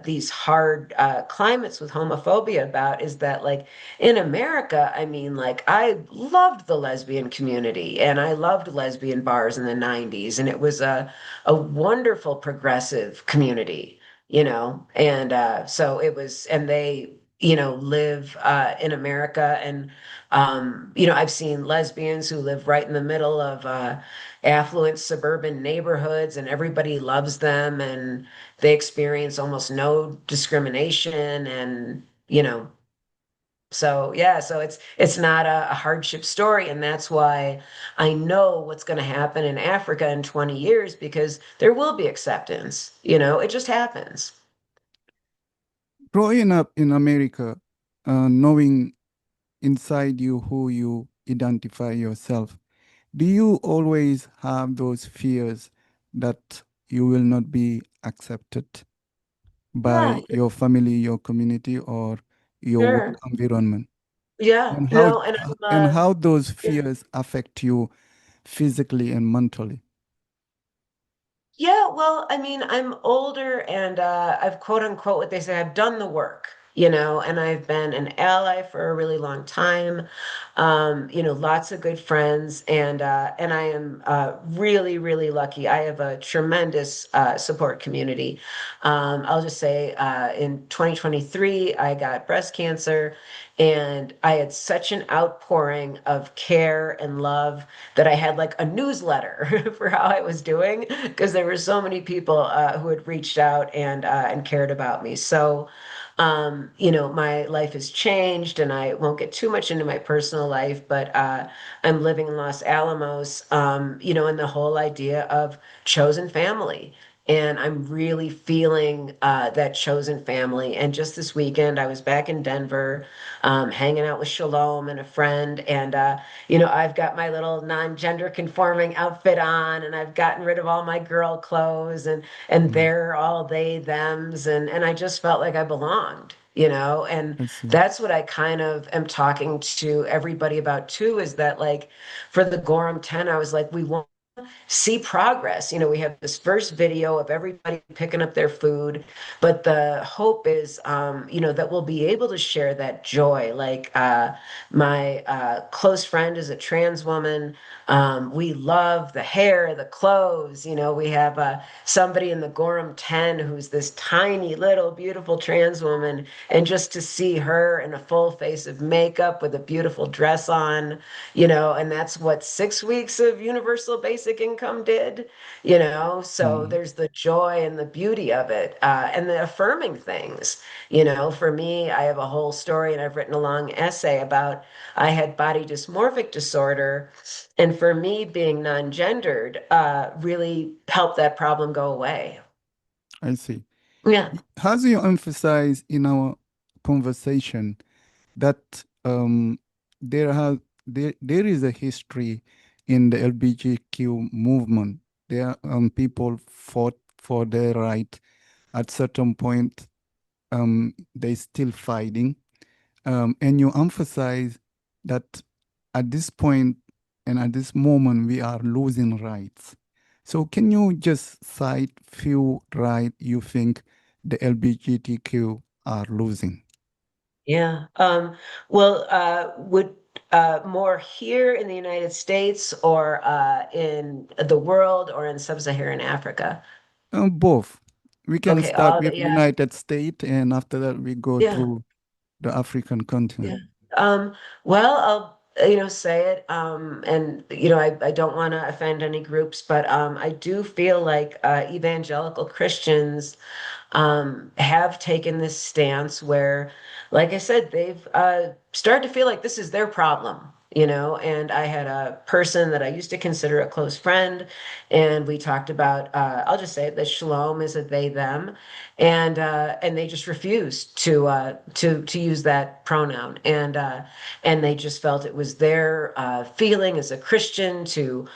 Speaker 2: these hard climates with homophobia about is that, like, in America, I mean, like, I loved the lesbian community and I loved lesbian bars in the 90s, and it was a wonderful progressive community, and so it was, and they live in America. And, I've seen lesbians who live right in the middle of affluent suburban neighborhoods, and everybody loves them, and they experience almost no discrimination. And, so yeah, so it's not a hardship story. And that's why I know what's going to happen in Africa in 20 years, because there will be acceptance. It just happens.
Speaker 1: Growing up in America, knowing inside you who you identify yourself, do you always have those fears that you will not be accepted
Speaker 2: Yeah,
Speaker 1: by your family, your community, or your work
Speaker 2: sure.
Speaker 1: environment?
Speaker 2: Yeah,
Speaker 1: And how
Speaker 2: no, and
Speaker 1: and
Speaker 2: I'm
Speaker 1: how those
Speaker 2: yeah.
Speaker 1: fears affect you physically and mentally?
Speaker 2: Yeah, well, I mean, I'm older, and I've, quote unquote, what they say, I've done the work, and I've been an ally for a really long time. Lots of good friends, and I am really, really lucky. I have a tremendous support community. I'll just say, in 2023, I got breast cancer, and I had such an outpouring of care and love that I had like a newsletter for how I was doing, because there were so many people who had reached out and cared about me. So, my life has changed, and I won't get too much into my personal life, but I'm living in Los Alamos, and the whole idea of chosen family. And I'm really feeling that chosen family. And just this weekend, I was back in Denver, hanging out with Shalom and a friend. And, I've got my little non-gender conforming outfit on, and I've gotten rid of all my girl clothes, and
Speaker 1: Mm,
Speaker 2: they're all they, thems. And I just felt like I belonged, and
Speaker 1: I see.
Speaker 2: that's what I kind of am talking to everybody about too, is that, like, for the Gorom 10, I was like, we want see progress. We have this first video of everybody picking up their food, but the hope is, that we'll be able to share that joy. Like, my close friend is a trans woman. We love the hair, the clothes. We have somebody in the Gorom 10 who's this tiny little beautiful trans woman, and just to see her in a full face of makeup with a beautiful dress on, and that's what 6 weeks of universal basic income did, so
Speaker 1: Mm,
Speaker 2: there's the joy and the beauty of it, and the affirming things. For me, I have a whole story, and I've written a long essay about, I had body dysmorphic disorder, and for me, being non-gendered really helped that problem go away.
Speaker 1: I see.
Speaker 2: Yeah.
Speaker 1: As you emphasize in our conversation that there is a history in the LGBTQ movement. There people fought for their right. At certain point, they still fighting. And you emphasize that at this point and at this moment we are losing rights. So can you just cite few rights you think the LGBTQ are losing?
Speaker 2: Yeah. Well, would more here in the United States or in the world or in sub-Saharan Africa?
Speaker 1: Both. We can
Speaker 2: Okay,
Speaker 1: start
Speaker 2: all the,
Speaker 1: with
Speaker 2: yeah,
Speaker 1: United States, and after that we go
Speaker 2: yeah,
Speaker 1: through the African
Speaker 2: yeah.
Speaker 1: continent.
Speaker 2: Well, I'll say it, and I don't want to offend any groups, but I do feel like evangelical Christians have taken this stance where, like I said, they've started to feel like this is their problem, And I had a person that I used to consider a close friend, and we talked about, I'll just say it, that shalom is a they them, and they just refused to use that pronoun, and they just felt it was their feeling as a Christian to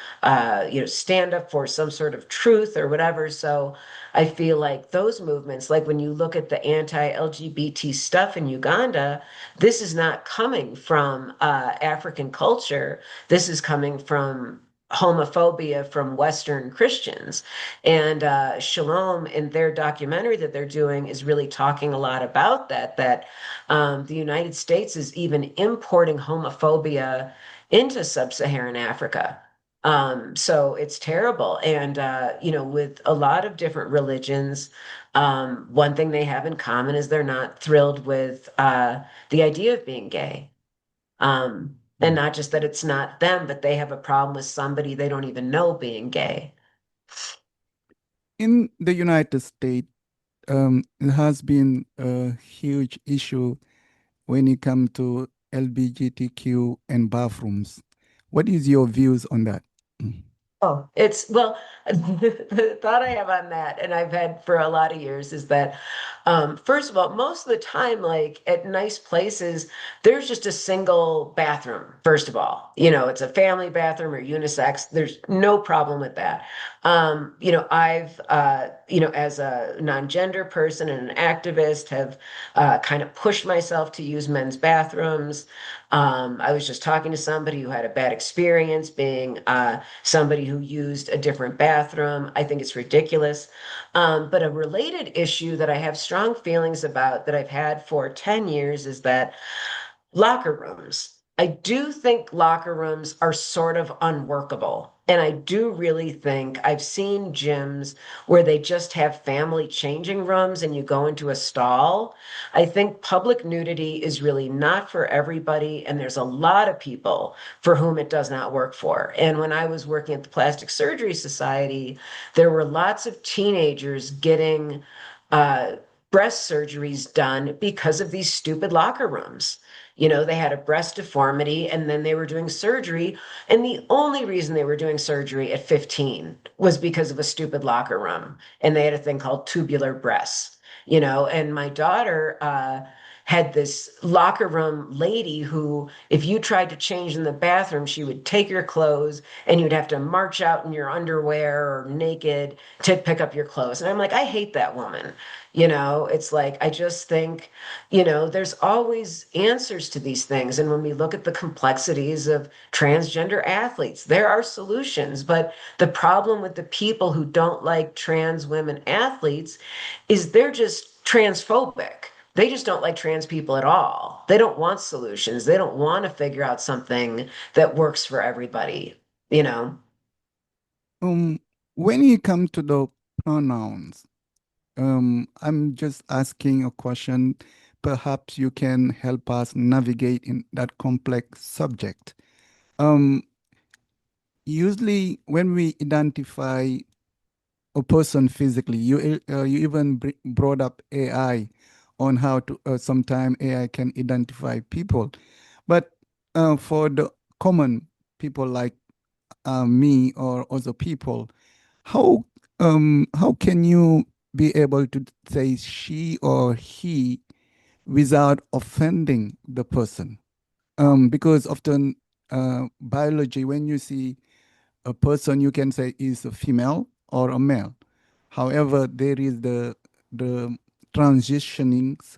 Speaker 2: stand up for some sort of truth or whatever. So I feel like those movements, like when you look at the anti-LGBT stuff in Uganda, this is not coming from African culture. This is coming from homophobia from Western Christians. And Shalom, in their documentary that they're doing, is really talking a lot about that the United States is even importing homophobia into sub-Saharan Africa. So it's terrible. And, with a lot of different religions, one thing they have in common is they're not thrilled with the idea of being gay. And
Speaker 1: Mm.
Speaker 2: not just that it's not them, but they have a problem with somebody they don't even know being gay.
Speaker 1: In the United States, it has been a huge issue when it comes to LGBTQ and bathrooms. What is your views on that? Mm.
Speaker 2: Oh, it's well, the thought I have on that, and I've had for a lot of years, is that first of all, most of the time, like at nice places, there's just a single bathroom, first of all. It's a family bathroom or unisex. There's no problem with that. I've as a non-gender person and an activist, have kind of pushed myself to use men's bathrooms. I was just talking to somebody who had a bad experience being somebody who used a different bathroom. I think it's ridiculous. But a related issue that I have strong feelings about that I've had for 10 years is that locker rooms. I do think locker rooms are sort of unworkable. And I do really think I've seen gyms where they just have family changing rooms and you go into a stall. I think public nudity is really not for everybody. And there's a lot of people for whom it does not work for. And when I was working at the Plastic Surgery Society, there were lots of teenagers getting uh, breast surgeries done because of these stupid locker rooms. They had a breast deformity and then they were doing surgery. And the only reason they were doing surgery at 15 was because of a stupid locker room. And they had a thing called tubular breasts, and my daughter, had this locker room lady who, if you tried to change in the bathroom, she would take your clothes and you'd have to march out in your underwear or naked to pick up your clothes. And I'm like, I hate that woman. It's like, I just think, there's always answers to these things. And when we look at the complexities of transgender athletes, there are solutions. But the problem with the people who don't like trans women athletes is they're just transphobic. They just don't like trans people at all. They don't want solutions. They don't want to figure out something that works for everybody, you know?
Speaker 1: Um, when you come to the pronouns, I'm just asking a question. Perhaps you can help us navigate in that complex subject. Um, Usually, when we identify a person physically, you even brought up AI on how to. Sometimes AI can identify people, but for the common people like me or other people, how how can you be able to say she or he without offending the person? Because often biology, when you see a person, you can say is a female or a male. However, there is the transitionings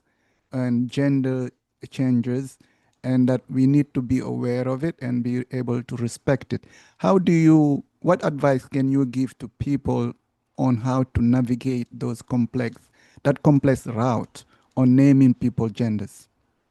Speaker 1: and gender changes, and that we need to be aware of it and be able to respect it. What advice can you give to people on how to navigate that complex route on naming people genders?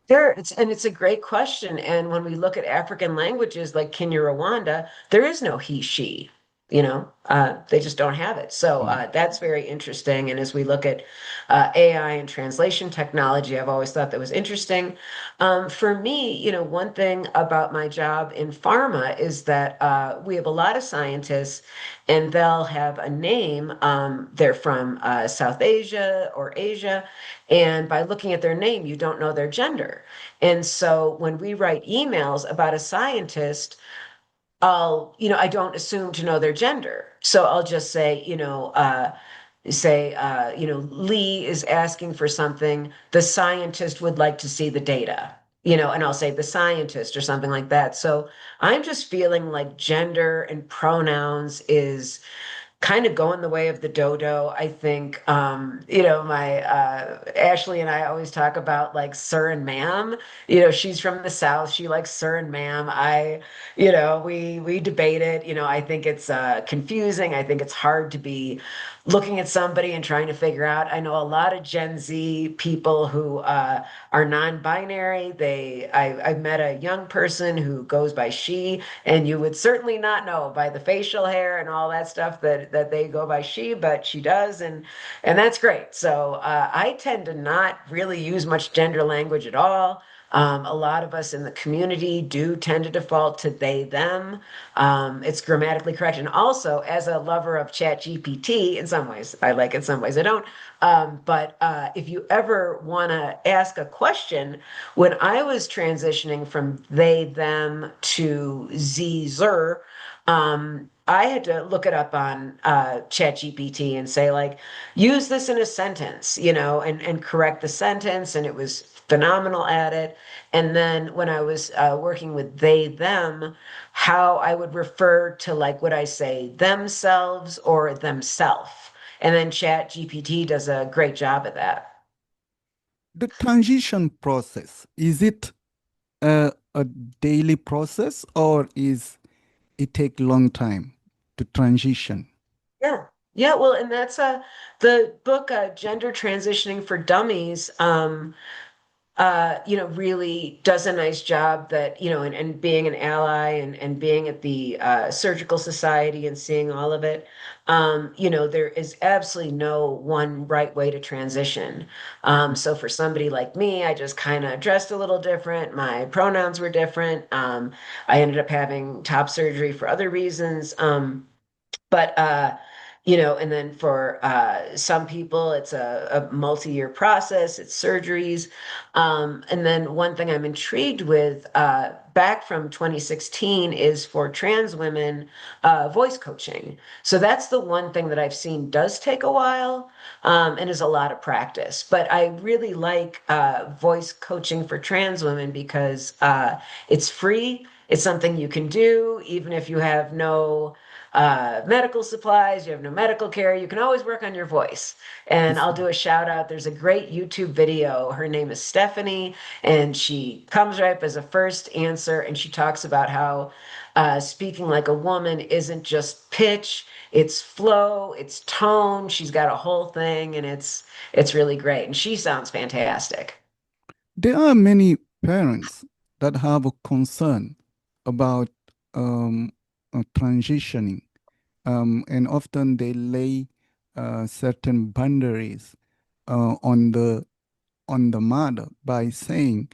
Speaker 2: Sure, it's a great question. And when we look at African languages like Kinyarwanda, there is no he, she, they just don't have it. So
Speaker 1: Mm.
Speaker 2: that's very interesting. And as we look at AI and translation technology, I've always thought that was interesting. For me, one thing about my job in pharma is that we have a lot of scientists and they'll have a name. They're from South Asia or Asia. And by looking at their name, you don't know their gender. And so when we write emails about a scientist, I don't assume to know their gender. So I'll just say, Lee is asking for something. The scientist would like to see the data, and I'll say the scientist or something like that. So I'm just feeling like gender and pronouns is kind of going the way of the dodo. I think, my Ashley and I always talk about like sir and ma'am. She's from the South. She likes sir and ma'am. We debate it. I think it's confusing. I think it's hard to be looking at somebody and trying to figure out. I know a lot of Gen Z people who are non-binary. I've met a young person who goes by she, and you would certainly not know by the facial hair and all that stuff that they go by she, but she does, and that's great. So I tend to not really use much gender language at all. A lot of us in the community do tend to default to they, them. It's grammatically correct. And also, as a lover of Chat GPT, in some ways I like it, in some ways I don't. But if you ever want to ask a question, when I was transitioning from they, them to Z, zer, I had to look it up on ChatGPT and say, like, use this in a sentence, and correct the sentence. And it was phenomenal at it. And then when I was working with they, them, how I would refer to, like, would I say themselves or themself? And then ChatGPT does a great job at that.
Speaker 1: The transition process, is it a daily process or is it take long time to transition?
Speaker 2: Yeah. Yeah, well, and that's the book Gender Transitioning for Dummies. Really does a nice job that, and being an ally and being at the Surgical Society and seeing all of it. There is absolutely no one right way to transition. So for somebody like me, I just kind of dressed a little different. My pronouns were different. I ended up having top surgery for other reasons. And then for some people, it's a multi-year process, it's surgeries. And then one thing I'm intrigued with back from 2016 is for trans women, voice coaching. So that's the one thing that I've seen does take a while and is a lot of practice. But I really like voice coaching for trans women because it's free. It's something you can do even if you have no medical supplies, you have no medical care, you can always work on your voice. And
Speaker 1: Yes.
Speaker 2: I'll do a shout out. There's a great YouTube video. Her name is Stephanie, and she comes right up as a first answer, and she talks about how speaking like a woman isn't just pitch, it's flow, it's tone. She's got a whole thing, and it's really great. And she sounds fantastic.
Speaker 1: There are many parents that have a concern about transitioning, and often they lay certain boundaries on the mother by saying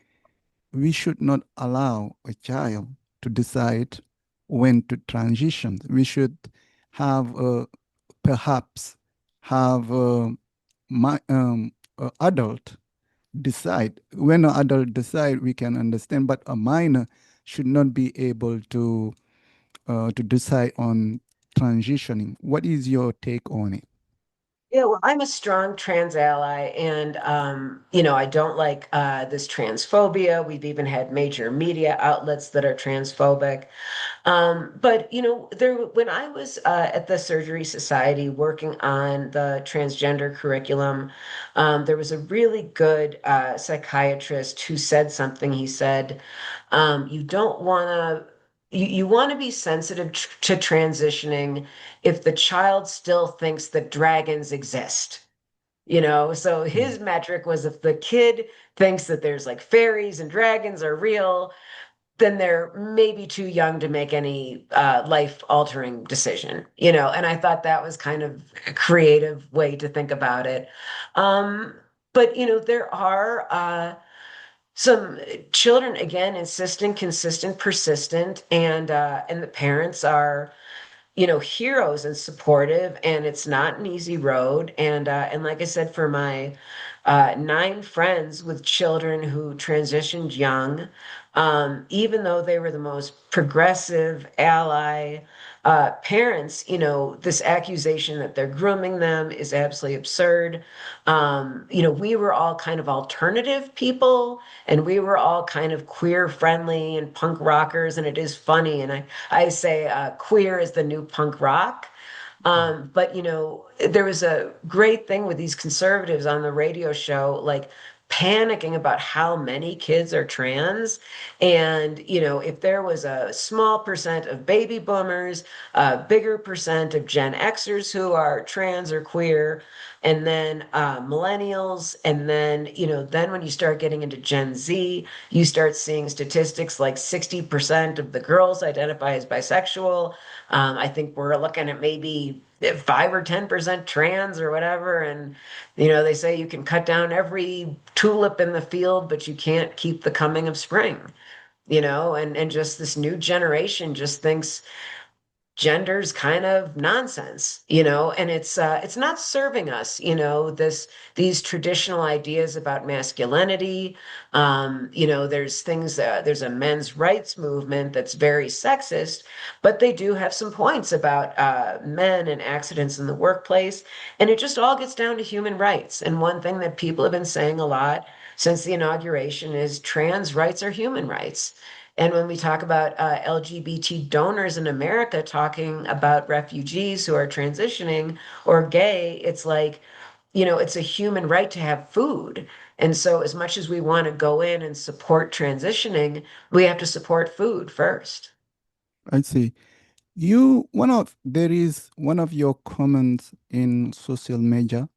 Speaker 1: we should not allow a child to decide when to transition. We should have perhaps have a adult decide. When an adult decide, we can understand, but a minor should not be able to decide on transitioning. What is your take on it?
Speaker 2: Yeah, well, I'm a strong trans ally, and I don't like this transphobia. We've even had major media outlets that are transphobic. But there when I was at the Surgery Society working on the transgender curriculum, there was a really good psychiatrist who said something. He said, "You don't want to." You want to be sensitive to transitioning if the child still thinks that dragons exist. So
Speaker 1: Mm.
Speaker 2: his metric was if the kid thinks that there's like fairies and dragons are real, then they're maybe too young to make any life altering decision. And I thought that was kind of a creative way to think about it. Um, but there are some children again insistent, consistent, persistent, and the parents are heroes and supportive, and it's not an easy road. And like I said, for my 9 friends with children who transitioned young, even though they were the most progressive ally parents, this accusation that they're grooming them is absolutely absurd. We were all kind of alternative people, and we were all kind of queer friendly and punk rockers, and it is funny. And I say queer is the new punk rock. But there was a great thing with these conservatives on the radio show, like panicking about how many kids are trans. And, if there was a small percent of baby boomers, a bigger percent of Gen Xers who are trans or queer, and then millennials, and then when you start getting into Gen Z, you start seeing statistics like 60% of the girls identify as bisexual. I think we're looking at maybe 5 or 10% trans or whatever. And, they say you can cut down every tulip in the field, but you can't keep the coming of spring. And just this new generation just thinks gender's kind of nonsense, and it's not serving us, these traditional ideas about masculinity. There's a men's rights movement that's very sexist, but they do have some points about men and accidents in the workplace, and it just all gets down to human rights. And one thing that people have been saying a lot since the inauguration is trans rights are human rights. And when we talk about LGBT donors in America talking about refugees who are transitioning or gay, it's like, it's a human right to have food. And so, as much as we want to go in and support transitioning, we have to support food first.
Speaker 1: I see. There is one of your comments in social media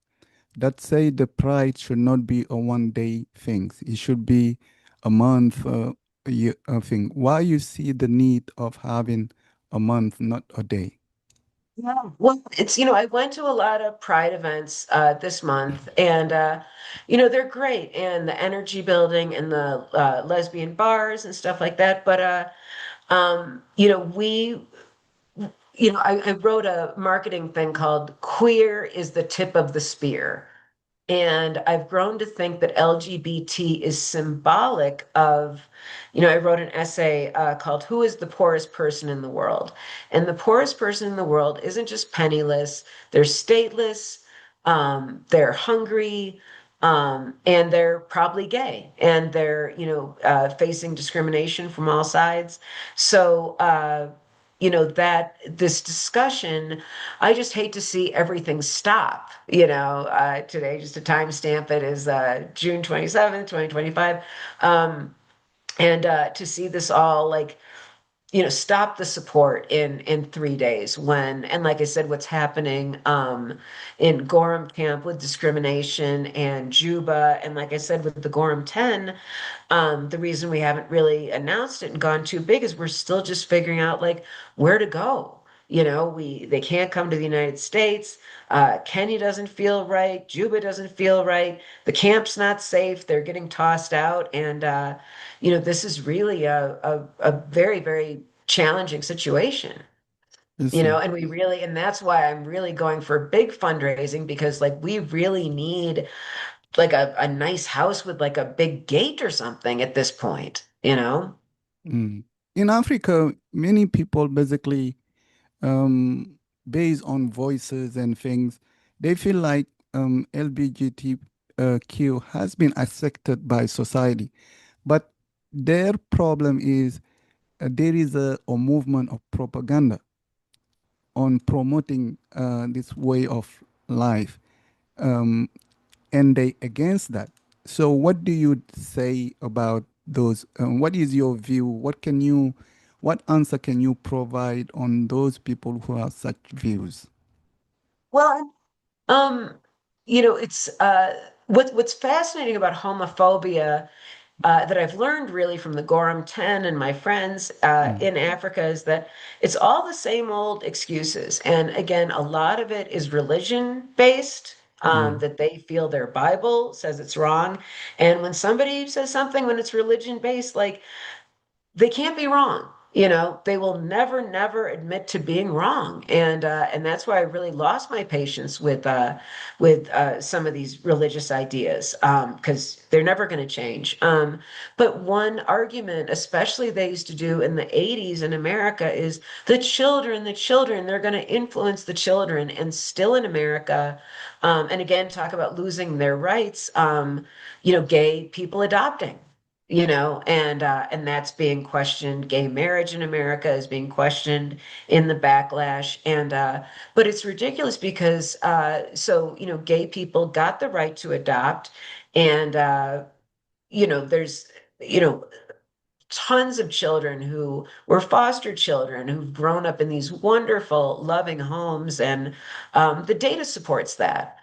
Speaker 1: that say the pride should not be a 1 day thing. It should be a month, a year thing. Why you see the need of having a month, not a day?
Speaker 2: Yeah. Well, I went to a lot of Pride events this month, and they're great, and the energy building and the lesbian bars and stuff like that. But I wrote a marketing thing called "Queer is the tip of the spear." And I've grown to think that LGBT is symbolic of, I wrote an essay called Who is the Poorest Person in the World? And the poorest person in the world isn't just penniless, they're stateless, they're hungry, and they're probably gay, and they're facing discrimination from all sides. So, that this discussion, I just hate to see everything stop. Today, just to timestamp it, is June 27th, 2025. And to see this all like, stop the support in 3 days and like I said, what's happening in Gorom camp with discrimination and Juba, and like I said, with the Gorom 10, the reason we haven't really announced it and gone too big is we're still just figuring out like where to go. They can't come to the United States. Kenya doesn't feel right. Juba doesn't feel right. The camp's not safe. They're getting tossed out, and this is really a very, very challenging situation.
Speaker 1: I see.
Speaker 2: And that's why I'm really going for big fundraising, because like we really need like a nice house with like a big gate or something at this point.
Speaker 1: Mm. In Africa, many people basically, um, based on voices and things, they feel like LGBTQ has been accepted by society. But their problem is there is a movement of propaganda on promoting this way of life, um, and they against that. So, what do you say about those? What is your view? What answer can you provide on those people who have such views?
Speaker 2: Well, it's what's fascinating about homophobia that I've learned really from the Gorom 10 and my friends
Speaker 1: Mm,
Speaker 2: in Africa is that it's all the same old excuses. And again, a lot of it is religion based,
Speaker 1: yeah,
Speaker 2: that they feel their Bible says it's wrong. And when somebody says something when it's religion based, like they can't be wrong. They will never, never admit to being wrong, and that's why I really lost my patience with some of these religious ideas because they're never going to change. But one argument, especially they used to do in the '80s in America, is the children, they're going to influence the children, and still in America, and again, talk about losing their rights. Gay people adopting and that's being questioned. Gay marriage in America is being questioned in the backlash, and but it's ridiculous because gay people got the right to adopt, and there's you know tons of children who were foster children who've grown up in these wonderful, loving homes, and the data supports that.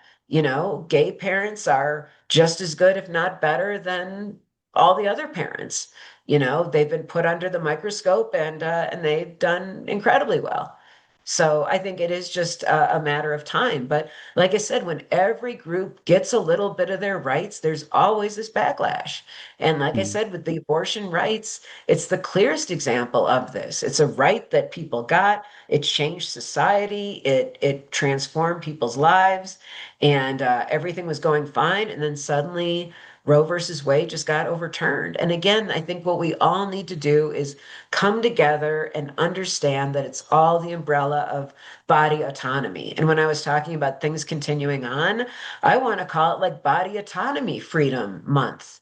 Speaker 2: Gay parents are just as good, if not better, than all the other parents. They've been put under the microscope and they've done incredibly well. So I think it is just a matter of time. But like I said, when every group gets a little bit of their rights, there's always this backlash. And like I
Speaker 1: mm,
Speaker 2: said, with the abortion rights, it's the clearest example of this. It's a right that people got. It changed society. It transformed people's lives, and everything was going fine. And then suddenly, Roe versus Wade just got overturned. And again, I think what we all need to do is come together and understand that it's all the umbrella of body autonomy. And when I was talking about things continuing on, I want to call it like Body Autonomy Freedom Month.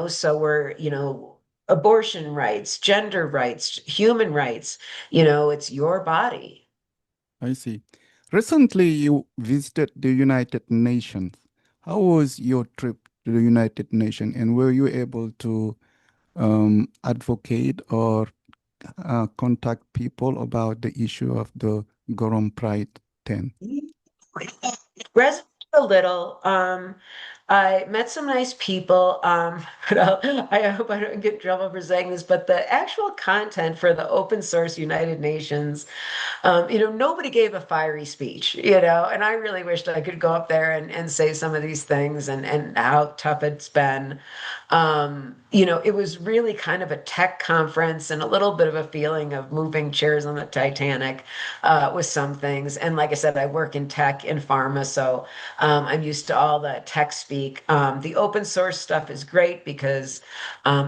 Speaker 2: So we're, abortion rights, gender rights, human rights, it's your body.
Speaker 1: I see. Recently, you visited the United Nations. How was your trip to the United Nations, and were you able to advocate or contact people about the issue of the Gorom Pride 10?
Speaker 2: Resonated a little. I met some nice people. But I hope I don't get in trouble for saying this, but the actual content for the open source United Nations, nobody gave a fiery speech, and I really wished I could go up there and say some of these things and how tough it's been. It was really kind of a tech conference and a little bit of a feeling of moving chairs on the Titanic with some things. And like I said, I work in tech in pharma, so I'm used to all the tech speak. The open source stuff is great because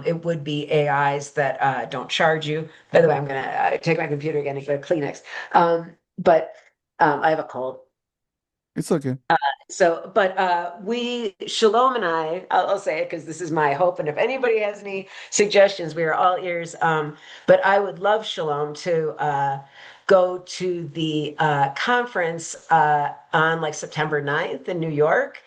Speaker 2: it would be AIs that don't charge you. By the way, I'm gonna take my computer again and get a Kleenex. But I have a cold.
Speaker 1: It's okay.
Speaker 2: But Shalom and I'll say it because this is my hope. And if anybody has any suggestions, we are all ears. But I would love Shalom to go to the conference on like September 9th in New York,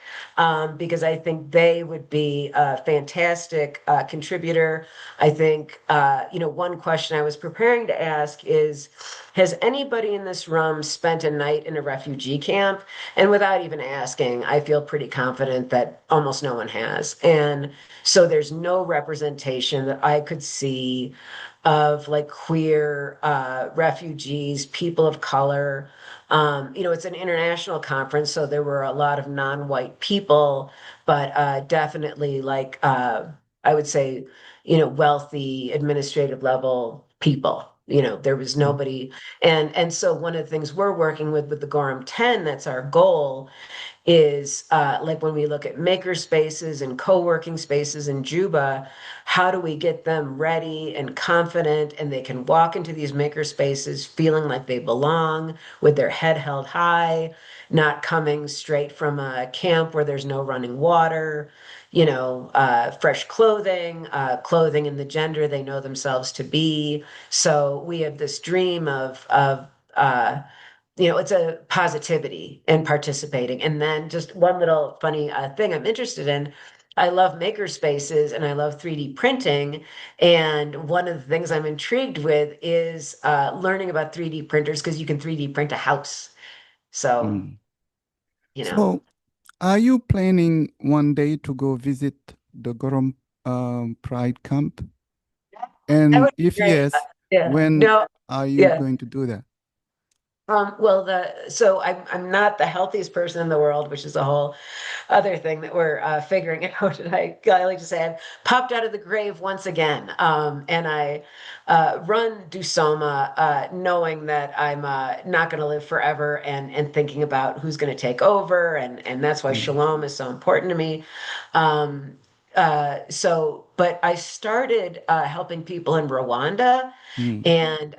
Speaker 2: because I think they would be a fantastic contributor. I think, one question I was preparing to ask is, has anybody in this room spent a night in a refugee camp? And without even asking, I feel pretty confident that almost no one has. And so there's no representation that I could see of like queer refugees, people of color. It's an international conference, so there were a lot of non-white people, but definitely like I would say, wealthy administrative level people. There was
Speaker 1: Mm,
Speaker 2: nobody, and so one of the things we're working with the Gorom 10, that's our goal, is like when we look at maker spaces and co-working spaces in Juba, how do we get them ready and confident and they can walk into these maker spaces feeling like they belong with their head held high, not coming straight from a camp where there's no running water, fresh clothing, clothing in the gender they know themselves to be. So we have this dream of it's a positivity and participating. And then just one little funny thing I'm interested in. I love maker spaces and I love 3D printing. And one of the things I'm intrigued with is learning about 3D printers because you can 3D print a house. So,
Speaker 1: mm.
Speaker 2: you know,
Speaker 1: So Are you planning one day to go visit the Gorom Pride Camp?
Speaker 2: That
Speaker 1: And
Speaker 2: would be
Speaker 1: if
Speaker 2: great.
Speaker 1: yes,
Speaker 2: Yeah.
Speaker 1: when
Speaker 2: No,
Speaker 1: are you
Speaker 2: yeah.
Speaker 1: going to do that?
Speaker 2: Well, so I'm not the healthiest person in the world, which is a whole other thing that we're figuring out. And I like to say I've popped out of the grave once again, and I run Dusoma, knowing that I'm not going to live forever, and thinking about who's going to take over, and that's why
Speaker 1: Mm,
Speaker 2: Shalom is so important to me. Um, but I started helping people in Rwanda,
Speaker 1: mm,
Speaker 2: and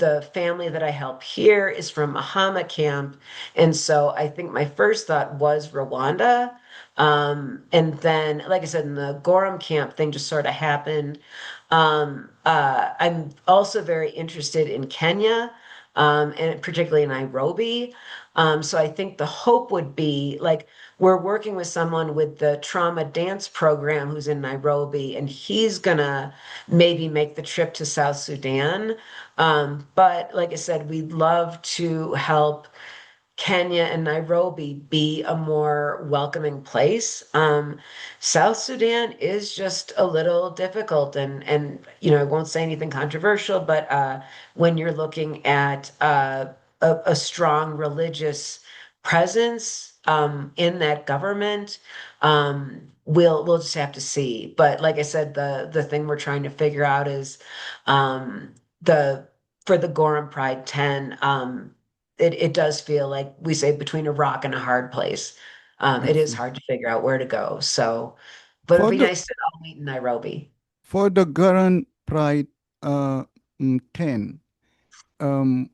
Speaker 2: the family that I help here is from Mahama camp. And so I think my first thought was Rwanda. And then, like I said, in the Gorom camp thing just sort of happened. I'm also very interested in Kenya, and particularly Nairobi. So I think the hope would be like we're working with someone with the trauma dance program who's in Nairobi, and he's gonna maybe make the trip to South Sudan. But like I said, we'd love to help Kenya and Nairobi be a more welcoming place. South Sudan is just a little difficult, and I won't say anything controversial, but when you're looking at a strong religious presence in that government, we'll just have to see. But like I said, the thing we're trying to figure out is the for the Gorum Pride 10. It does feel like we say between a rock and a hard place.
Speaker 1: I
Speaker 2: It is
Speaker 1: see.
Speaker 2: hard to figure out where to go. So, but it'd
Speaker 1: For
Speaker 2: be
Speaker 1: the
Speaker 2: nice to all meet in Nairobi.
Speaker 1: Current Pride uh, 10,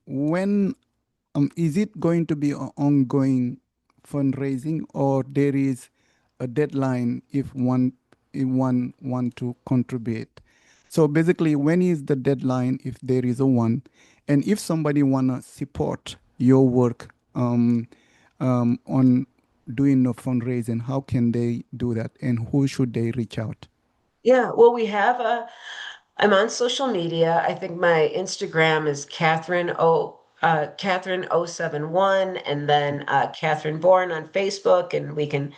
Speaker 1: when is it going to be an ongoing fundraising, or there is a deadline if one want to contribute? So basically, when is the deadline if there is a one, and if somebody wanna support your work on doing the fundraising, how can they do that, and who should they reach out?
Speaker 2: Yeah, well, I'm on social media. I think my Instagram is Kathryn 071, and then Kathryn Bourne on Facebook, and we can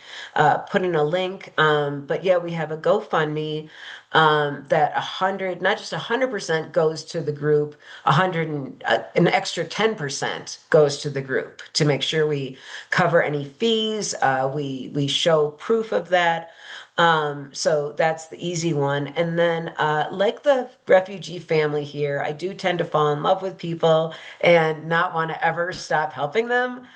Speaker 2: put in a link. But yeah, we have a GoFundMe that 100, not just 100% goes to the group, 100 an extra 10% goes to the group to make sure we cover any fees. We show proof of that. So that's the easy one. And then, like the refugee family here, I do tend to fall in love with people and not want to ever stop helping them.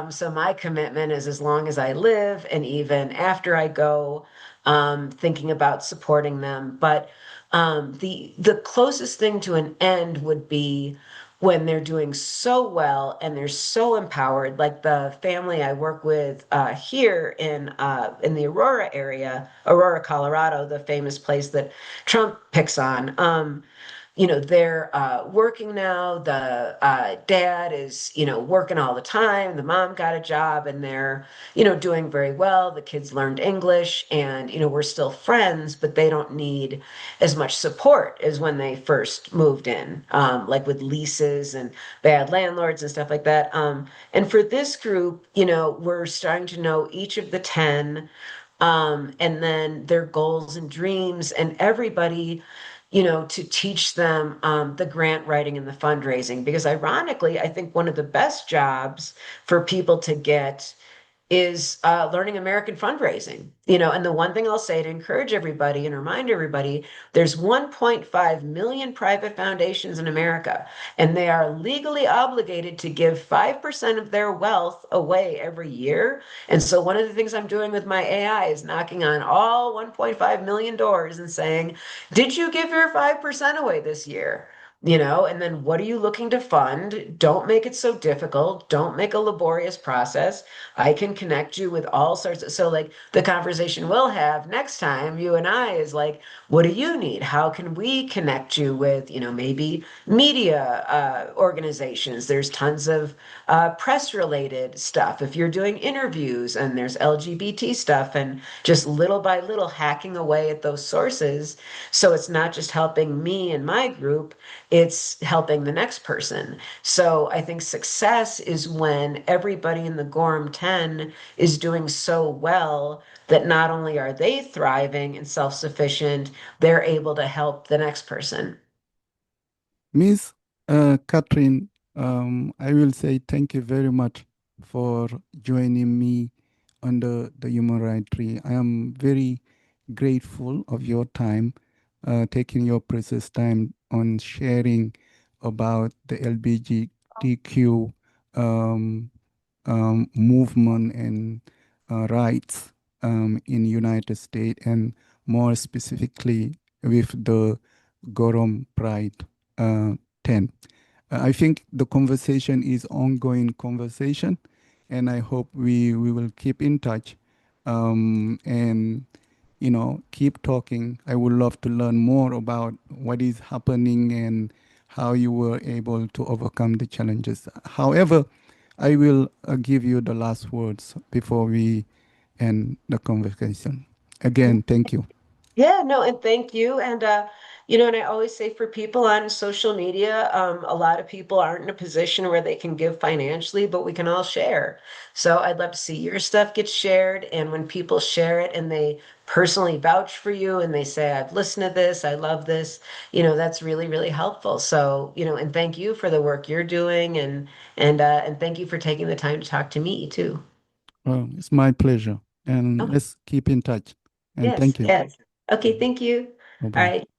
Speaker 2: So my commitment is as long as I live and even after I go, thinking about supporting them. But the closest thing to an end would be when they're doing so well and they're so empowered, like the family I work with here in the Aurora area, Aurora, Colorado, the famous place that Trump picks on. They're working now. The dad is, working all the time. The mom got a job and they're, doing very well. The kids learned English and, we're still friends, but they don't need as much support as when they first moved in, like with leases and bad landlords and stuff like that. And for this group, we're starting to know each of the 10, and then their goals and dreams, and everybody, to teach them the grant writing and the fundraising. Because ironically, I think one of the best jobs for people to get is learning American fundraising. And the one thing I'll say to encourage everybody and remind everybody, there's 1.5 million private foundations in America, and they are legally obligated to give 5% of their wealth away every year. And so one of the things I'm doing with my AI is knocking on all 1.5 million doors and saying, did you give your 5% away this year? And then what are you looking to fund? Don't make it so difficult. Don't make a laborious process. I can connect you with all sorts of, so like the conversation we'll have next time, you and I, is like, what do you need? How can we connect you with, maybe media organizations? There's tons of press related stuff. If you're doing interviews, and there's LGBT stuff, and just little by little hacking away at those sources. So it's not just helping me and my group, it's helping the next person. So I think success is when everybody in the Gorom 10 is doing so well that not only are they thriving and self-sufficient, they're able to help the next person.
Speaker 1: Miss Kathryn, I will say thank you very much for joining me under the Human Rights Tree. I am very grateful of your time, taking your precious time on sharing about the LGBTQ um, movement and rights in United States, and more specifically with the Gorom Pride uh, 10. I think the conversation is ongoing conversation, and I hope we will keep in touch and keep talking. I would love to learn more about what is happening and how you were able to overcome the challenges. However, I will give you the last words before we end the conversation. Again, thank you.
Speaker 2: Yeah, no, and thank you. And and I always say for people on social media, a lot of people aren't in a position where they can give financially, but we can all share. So I'd love to see your stuff get shared. And when people share it and they personally vouch for you and they say, I've listened to this, I love this, that's really, really helpful. So, and thank you for the work you're doing and thank you for taking the time to talk to me too.
Speaker 1: Well, it's my pleasure. And
Speaker 2: Oh,
Speaker 1: let's keep in touch. And
Speaker 2: yes,
Speaker 1: thank you.
Speaker 2: yes. Okay, thank you.
Speaker 1: Bye
Speaker 2: All
Speaker 1: bye.
Speaker 2: right.